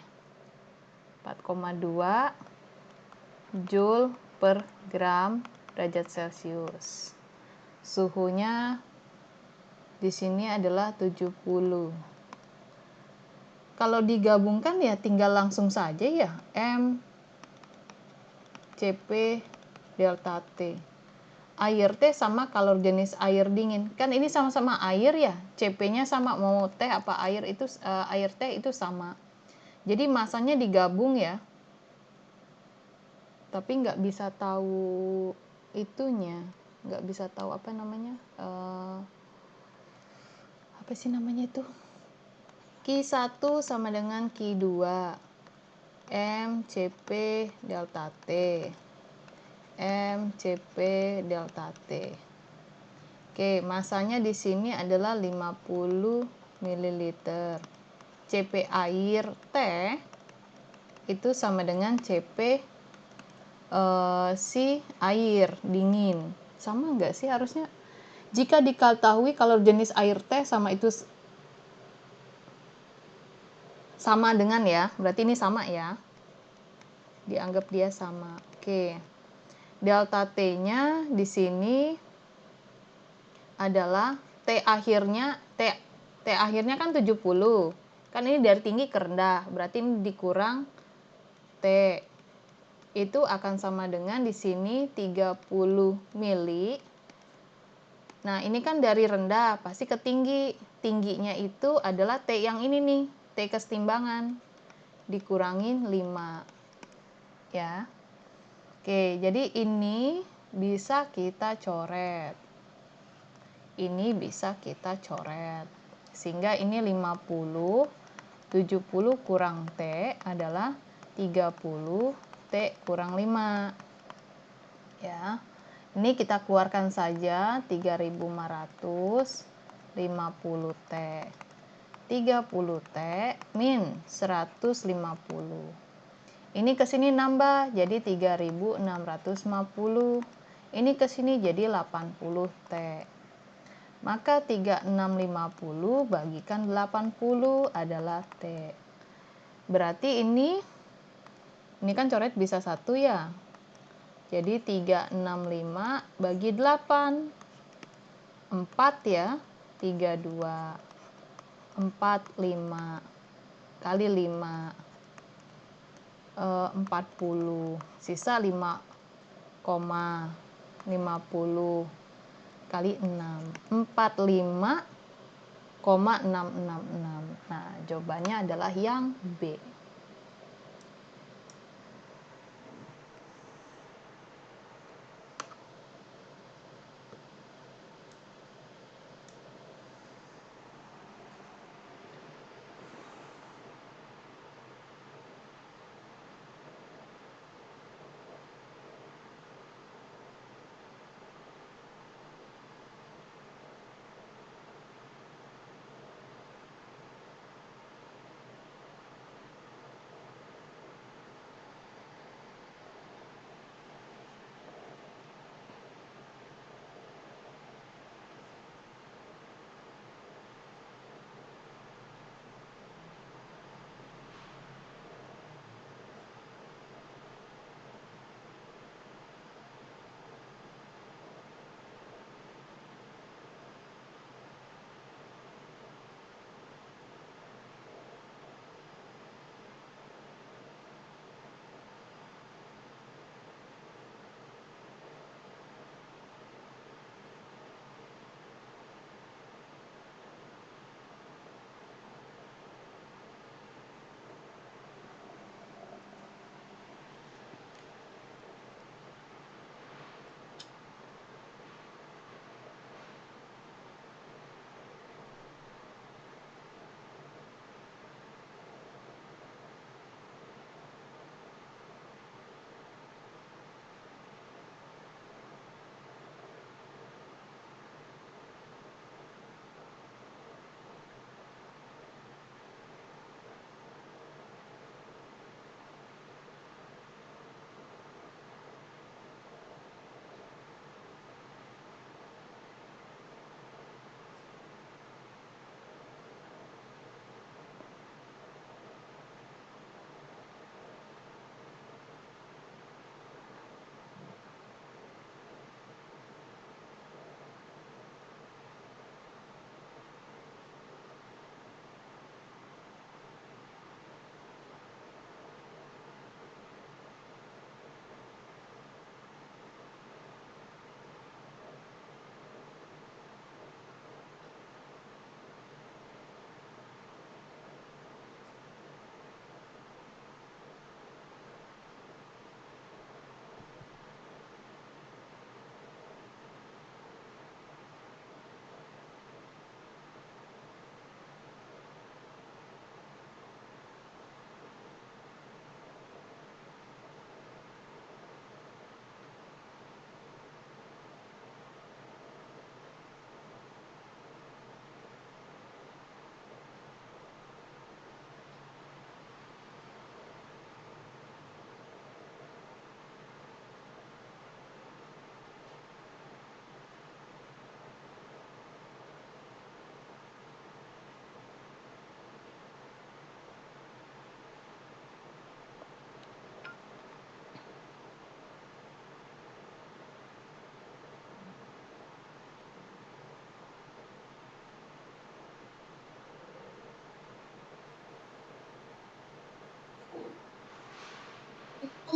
4,2 Joule per gram derajat Celcius. Suhunya di sini adalah 70. Kalau digabungkan ya tinggal langsung saja ya, M CP delta T. Air teh sama kalor jenis air dingin. Kan ini sama-sama air ya, CP-nya sama, mau teh apa air itu air teh itu sama. Jadi masanya digabung ya. Tapi nggak bisa tahu itunya, nggak bisa tahu apa namanya, apa sih namanya itu, Q1 sama dengan Q2 MCP delta T, MCP delta T. Oke, masanya di sini adalah 50 ml. CP air teh itu sama dengan CP si air dingin. Sama nggak sih harusnya? Jika diketahui kalau jenis air teh sama itu sama dengan ya, berarti ini sama ya. Dianggap dia sama. Oke. Delta T-nya di sini adalah T akhirnya kan 70. Kan ini dari tinggi ke rendah, berarti ini dikurang T. Itu akan sama dengan di sini 30 mili. Nah, ini kan dari rendah pasti ke tinggi. Tingginya itu adalah T yang ini nih, T kesetimbangan. Dikurangin 5. Ya. Oke, jadi ini bisa kita coret. Ini bisa kita coret. Sehingga ini 50, 70 kurang T adalah 30, T kurang 5. Ya. Ini kita keluarkan saja 3550 T. 30 T min 150. Ini ke sini nambah jadi 3650. Ini ke sini jadi 80 T. Maka 3650 bagikan 80 adalah T. Berarti ini kan coret bisa 1 ya. Jadi 365 bagi 8. 4 ya. 32. 45 kali 5. 40. Sisa 5,50 kali 6. 45,666. Nah, jawabannya adalah yang B.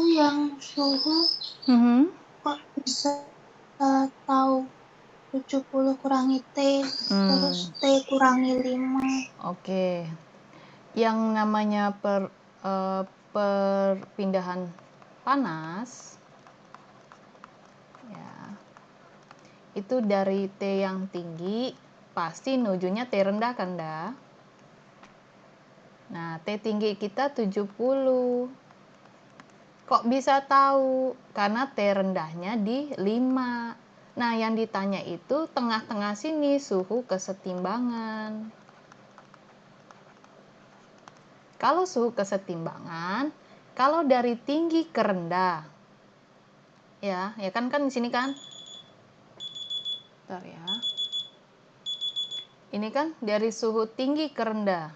yang suhu Mhm. kok bisa tahu 70 kurangi T, terus T kurangi 5. Oke. Yang namanya perpindahan panas ya, itu dari T yang tinggi pasti nujunya T rendah kan, dah? Nah, T tinggi kita 70. Kok bisa tahu? Karena T rendahnya di 5. Nah, yang ditanya itu tengah-tengah sini suhu kesetimbangan. Kalau suhu kesetimbangan, kalau dari tinggi ke rendah, ya kan di sini kan. Bentar ya. Ini kan dari suhu tinggi ke rendah,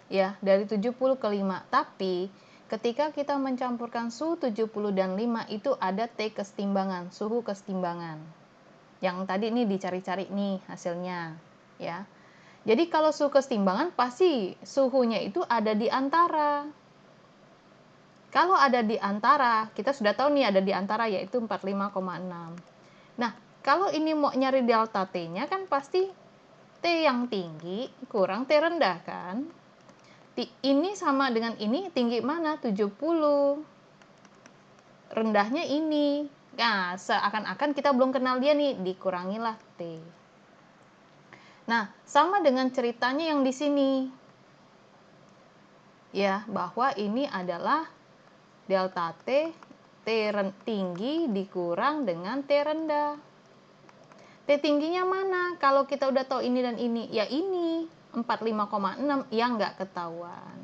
ya, dari 70 ke 5. Tapi ketika kita mencampurkan suhu 70 dan 5 itu ada T kesetimbangan, suhu kesetimbangan. Yang tadi ini dicari-cari nih hasilnya, ya. Jadi kalau suhu kesetimbangan pasti suhunya itu ada di antara. Kalau ada di antara, kita sudah tahu nih ada di antara yaitu 45,6. Nah, kalau ini mau nyari delta T-nya kan pasti T yang tinggi kurang T rendah kan. Ini sama dengan ini tinggi mana? 70. Rendahnya ini. Nah, seakan-akan kita belum kenal dia nih, dikurangilah T. Nah, sama dengan ceritanya yang di sini. Ya, bahwa ini adalah delta T, T tinggi dikurang dengan T rendah. T tingginya mana? Kalau kita udah tahu ini dan ini, ya ini 45,6 yang nggak ketahuan.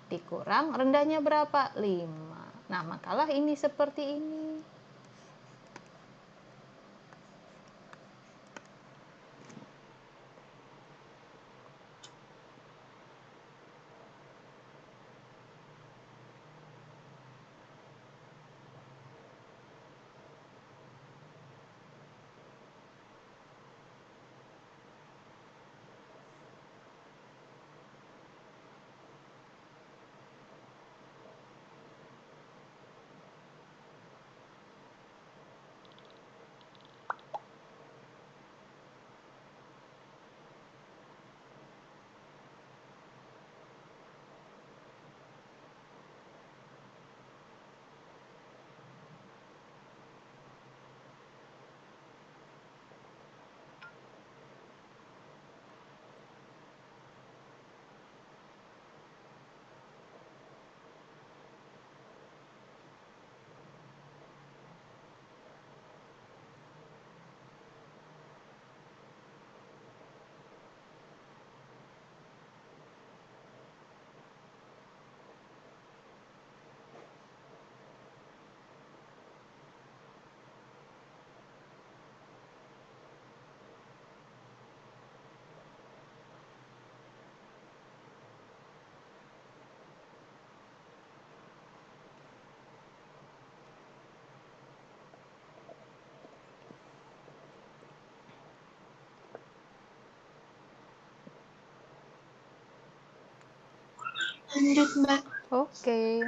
Dikurang rendahnya berapa? 5. Nah, makalah ini seperti ini. Lanjut, Mbak. Oke.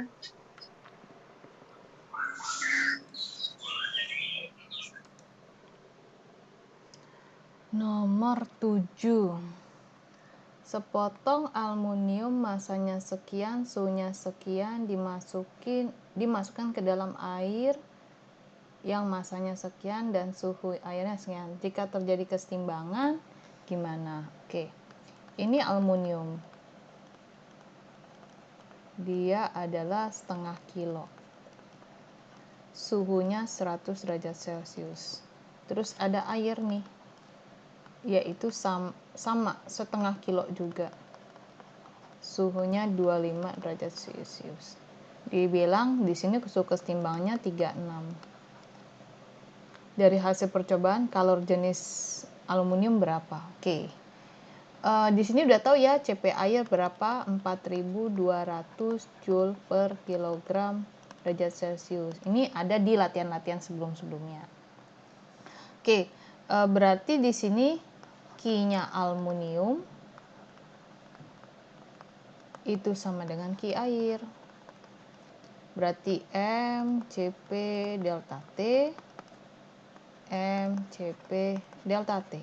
Nomor 7. Sepotong aluminium masanya sekian, suhunya sekian, dimasukkan ke dalam air yang masanya sekian dan suhu airnya sekian. Jika terjadi kesetimbangan, gimana? Oke. Ini aluminium. Dia adalah setengah kilo. Suhunya 100 derajat Celcius. Terus ada air nih, yaitu sama setengah kilo juga. Suhunya 25 derajat Celcius. Dibilang di sini suhu kesetimbangannya 36. Dari hasil percobaan kalor jenis aluminium berapa? Oke. Di sini udah tahu ya CP air berapa? 4200 Joule per kilogram derajat Celcius. Ini ada di latihan-latihan sebelum-sebelumnya. Oke, berarti di sini Q-nya aluminium itu sama dengan Q air. Berarti M CP delta T, M CP delta T.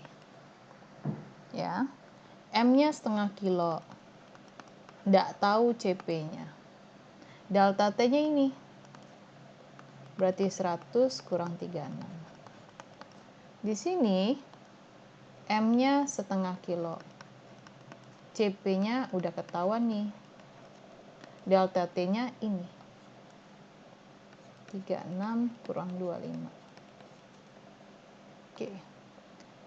Ya. M-nya setengah kilo. Nggak tahu CP-nya. Delta T-nya ini. Berarti 100 kurang 36. Di sini M-nya setengah kilo. CP-nya udah ketahuan nih. Delta T-nya ini. 36 kurang 25. Oke.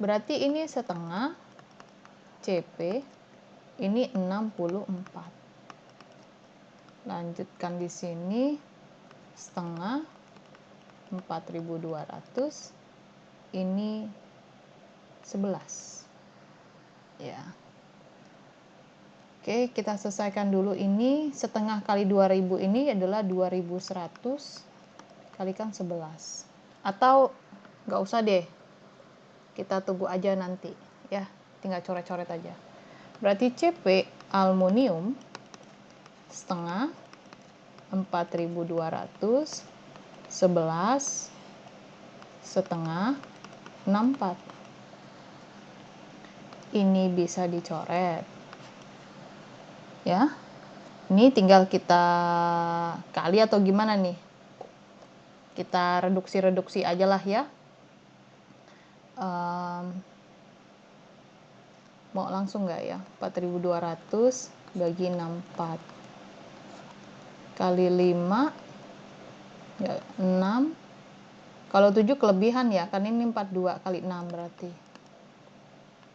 Berarti ini setengah. CP ini 64. Lanjutkan di sini setengah 4200, ini 11. Ya. Oke, kita selesaikan dulu ini. Setengah kali 2000 ini adalah 2100 kalikan 11. Atau nggak usah deh, kita tunggu aja nanti ya, tinggal coret-coret aja. Berarti CP aluminium setengah 4200 11 setengah 64. Ini bisa dicoret ya. Ini tinggal kita kali atau gimana nih, kita reduksi aja lah ya. Mau langsung nggak ya? 4200 bagi 64 kali 5 ya, 6. Kalau 7 kelebihan ya, kan ini 42 kali 6 berarti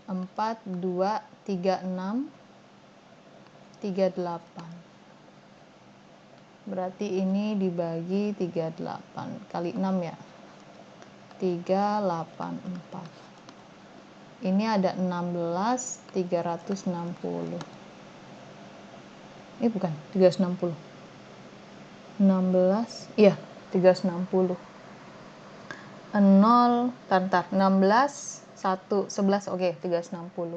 4 2 3 6 38. Berarti ini dibagi 38 kali 6 ya, 384. Ini ada 16 360. Ini bukan 360. 16, iya 360. 0 tantar 16 1 11, oke 360.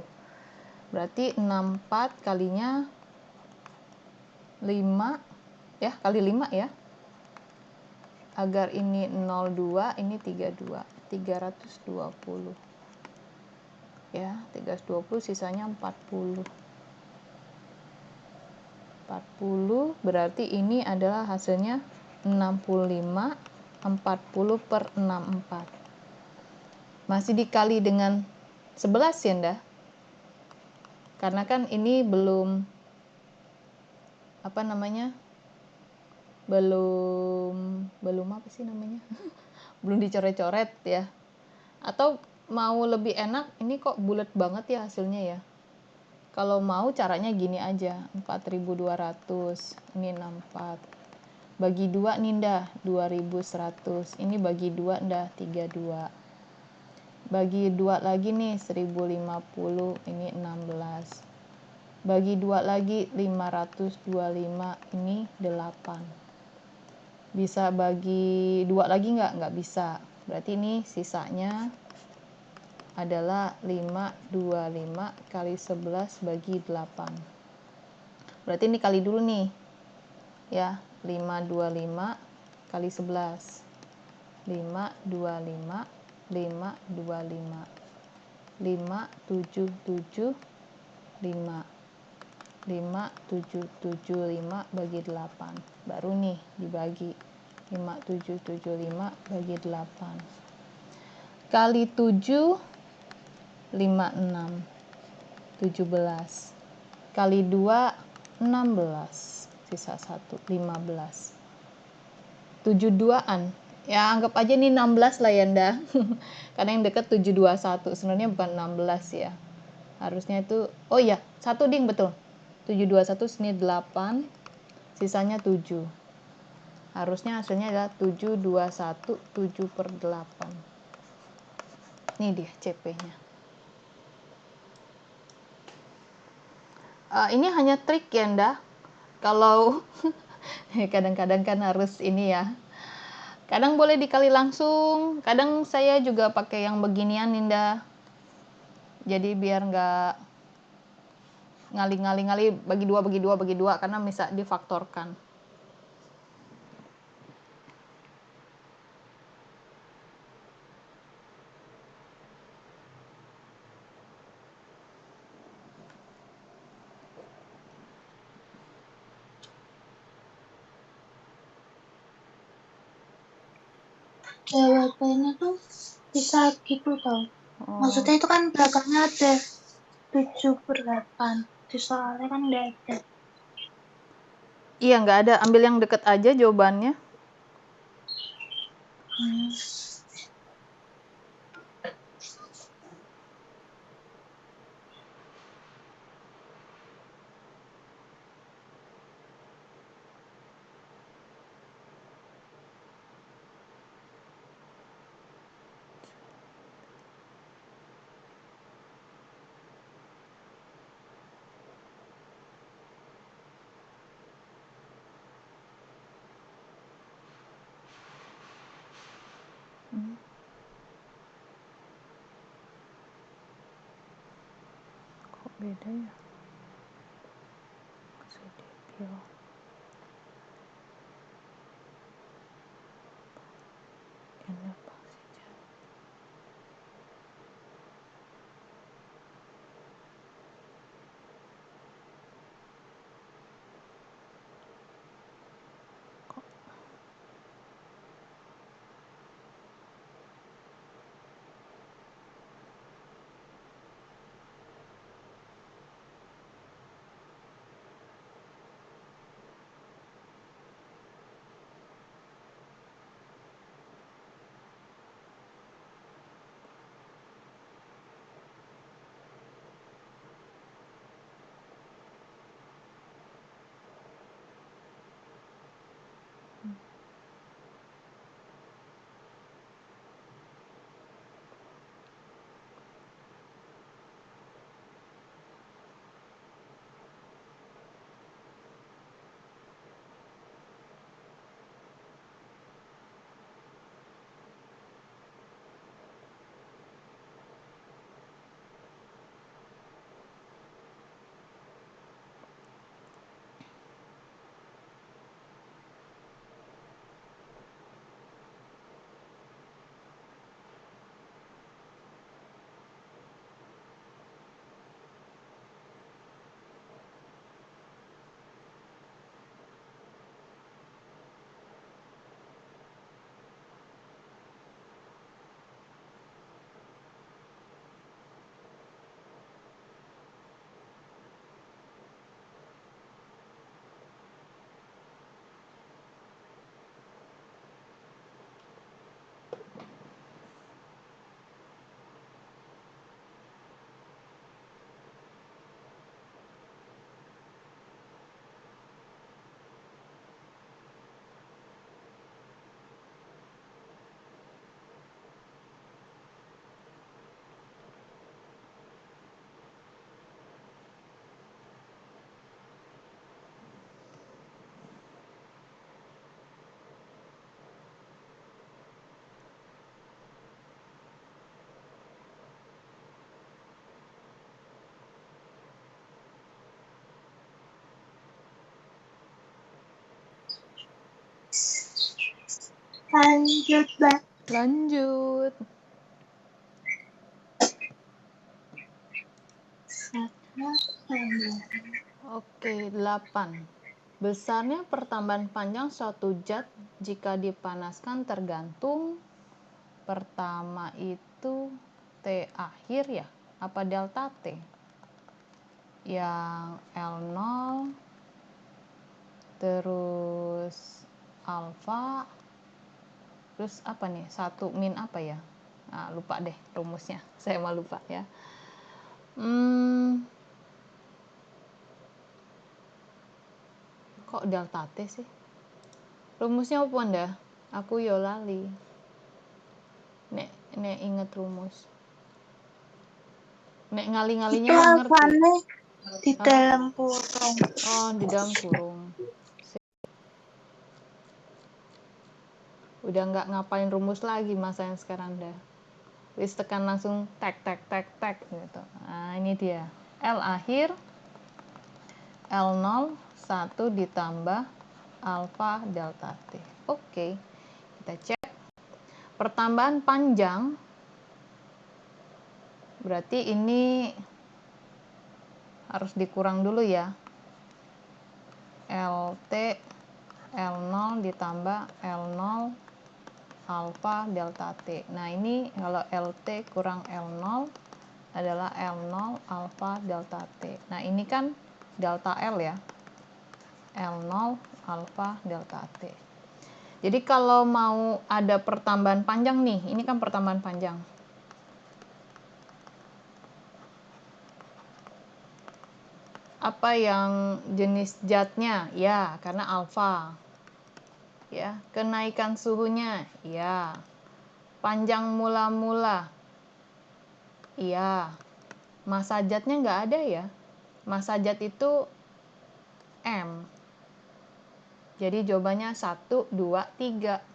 Berarti 64 kalinya 5 ya, kali 5 ya. Agar ini 02, ini 32, 320. Ya, 320 sisanya 40. 40 berarti ini adalah hasilnya 65 40 per 64. Masih dikali dengan 11 ya nda, karena kan ini belum apa namanya, belum apa sih namanya belum dicoret-coret ya. Atau mau lebih enak, ini kok bulat banget ya hasilnya ya. Kalau mau caranya gini aja, 4200 ini 64 bagi 2 nih ndah 2100, ini bagi 2 ndah 32, bagi 2 lagi nih 1050, ini 16, bagi 2 lagi 525, ini 8. Bisa bagi 2 lagi nggak bisa, berarti ini sisanya adalah 525 kali 11 bagi 8. Berarti ini kali dulu nih ya, 525 kali 11, 525 525 5775 5775 bagi 8, baru nih dibagi 5775 bagi 8 kali 7 56 17 kali 2 16, sisa 1 15, 72an ya, anggap aja nih 16 lah ya nda karena yang deket 721 sebenarnya bukan 16 ya, harusnya itu oh iya 1 ding, betul 721 sini 8 sisanya 7, harusnya hasilnya adalah 721 7 per 8. Ini dia CP nya. Ini hanya trik ya nda, kalau kadang-kadang kan harus ini ya, kadang boleh dikali langsung, kadang saya juga pakai yang beginian Ninda, jadi biar nggak ngali bagi dua karena bisa difaktorkan. jawabannya tuh bisa gitu tau. Maksudnya itu kan belakangnya ada 7/8. Di soalnya kan nggak ada. Iya, nggak ada. Ambil yang deket aja jawabannya. Kok beda ya? CDPO. Ini apa sih? Lanjut, Mbak. Lanjut. Oke, 8. Besarnya pertambahan panjang suatu zat jika dipanaskan tergantung pertama itu T akhir ya, apa delta T? Yang L0 terus alfa terus apa nih? 1 min apa ya? Nah, lupa deh rumusnya. Saya mah lupa ya. Kok delta T sih? Rumusnya apa ndak? Aku yo lali. Nek inget rumus. Nek ngali-ngalinya Itu mah ngerti. alfanya di dalam kurung. Oh, di dalam kurung. Udah nggak ngapain rumus lagi masa yang sekarang dah. Wis tekan langsung tek gitu. Nah, ini dia. L akhir L0 1 ditambah alfa delta T. Oke. Kita cek. Pertambahan panjang berarti ini harus dikurang dulu ya. LT L0 ditambah L0 alfa delta T. Nah, ini kalau LT kurang L0 adalah L0 alfa delta T. Nah, ini kan delta L ya. L0 alfa delta T. Jadi kalau mau ada pertambahan panjang nih, ini kan pertambahan panjang. Apa yang jenis zatnya? Ya, karena alfa. Ya, kenaikan suhunya? Ya. Panjang mula-mula? Iya. Massa zatnya nggak ada ya. Massa zat itu M. Jadi jawabannya 1, 2, 3.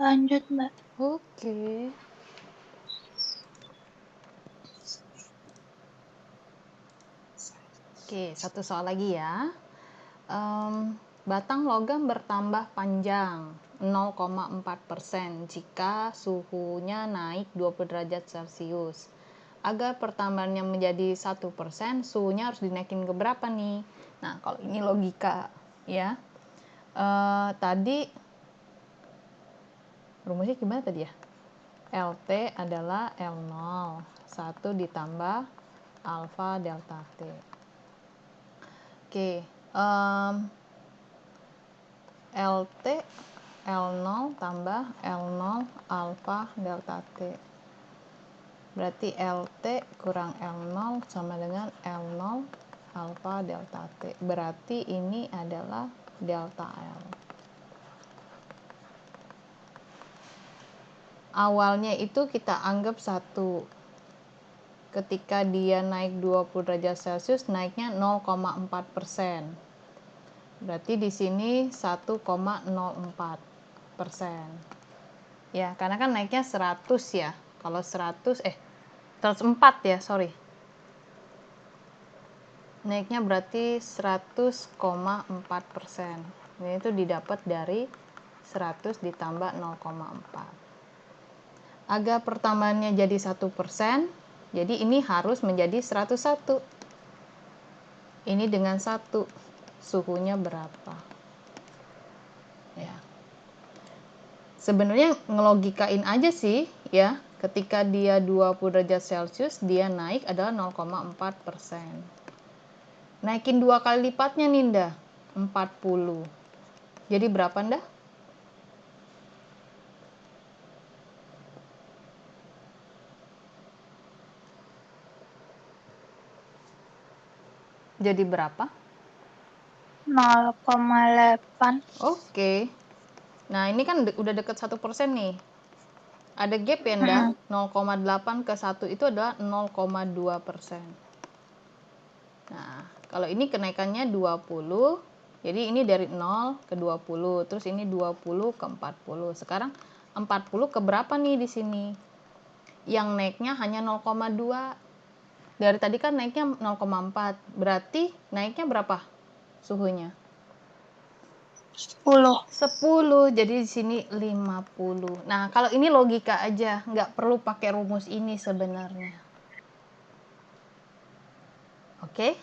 Lanjut, Mbak. Oke. Oke, satu soal lagi ya. Batang logam bertambah panjang 0,4% jika suhunya naik 20 derajat Celcius. Agar pertambahannya menjadi 1%, suhunya harus dinaikin ke berapa nih? Nah, kalau ini logika ya. Tadi rumusnya gimana tadi ya? LT adalah L0, 1 ditambah alfa delta T. Oke, LT L0 tambah L0 alfa delta T. Berarti LT kurang L0 sama dengan L0 alfa delta T. Berarti ini adalah delta L. Awalnya itu kita anggap 1. Ketika dia naik 20 derajat Celcius, naiknya 0,4%. Berarti di sini 1,04%. Ya, karena kan naiknya 100 ya. Kalau 104 ya, sorry. Naiknya berarti 100,4%. Ini itu didapat dari 100 ditambah 0,4. Agar pertambahannya jadi 1%, jadi ini harus menjadi 101. Ini dengan 1, suhunya berapa? Ya. Sebenarnya ngelogikain aja sih, ya. Ketika dia 20 derajat Celcius, dia naik adalah 0,4%. Naikin 2 kali lipatnya nih, Nda. 40. Jadi berapa, Nda? Jadi berapa? 0,8. Oke. Nah, ini kan udah deket 1% nih. Ada gap ya, Nda? 0,8 ke 1 itu adalah 0,2%. Nah, kalau ini kenaikannya 20, jadi ini dari 0 ke 20, terus ini 20 ke 40. Sekarang 40 ke berapa nih di sini? Yang naiknya hanya 0,2. Dari tadi kan naiknya 0,4. Berarti naiknya berapa suhunya? 10. Jadi di sini 50. Nah, kalau ini logika aja, nggak perlu pakai rumus ini sebenarnya. Oke?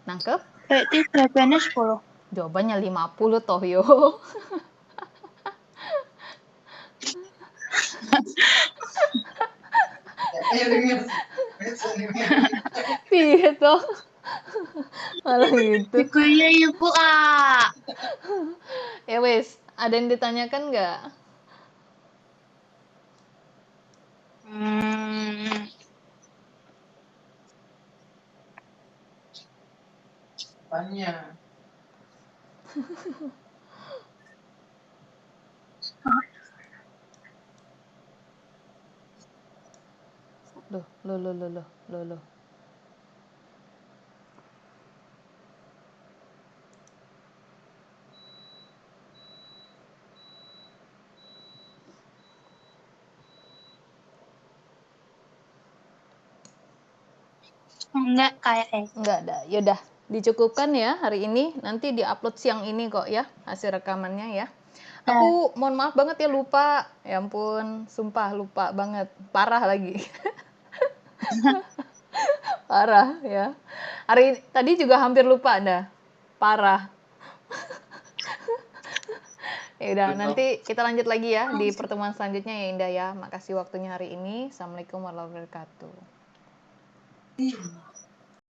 Nangkep? Berarti jawabannya 10. Jawabannya 50 toh yo. Piye toh? Malah gitu. Iya, Ibu, Kak. Ya wes, ada yang ditanyakan nggak? Banyak. Loh. Enggak kayak Nggak ada. Yaudah, dicukupkan ya hari ini. Nanti diupload siang ini kok ya, hasil rekamannya ya. Aku mohon maaf banget ya, lupa. Ya ampun, sumpah lupa banget. Parah lagi. Parah ya. Tadi juga hampir lupa dah. Parah. Ya udah, nanti kita lanjut lagi ya di pertemuan selanjutnya ya, Indah ya. Makasih waktunya hari ini. Assalamualaikum warahmatullahi wabarakatuh.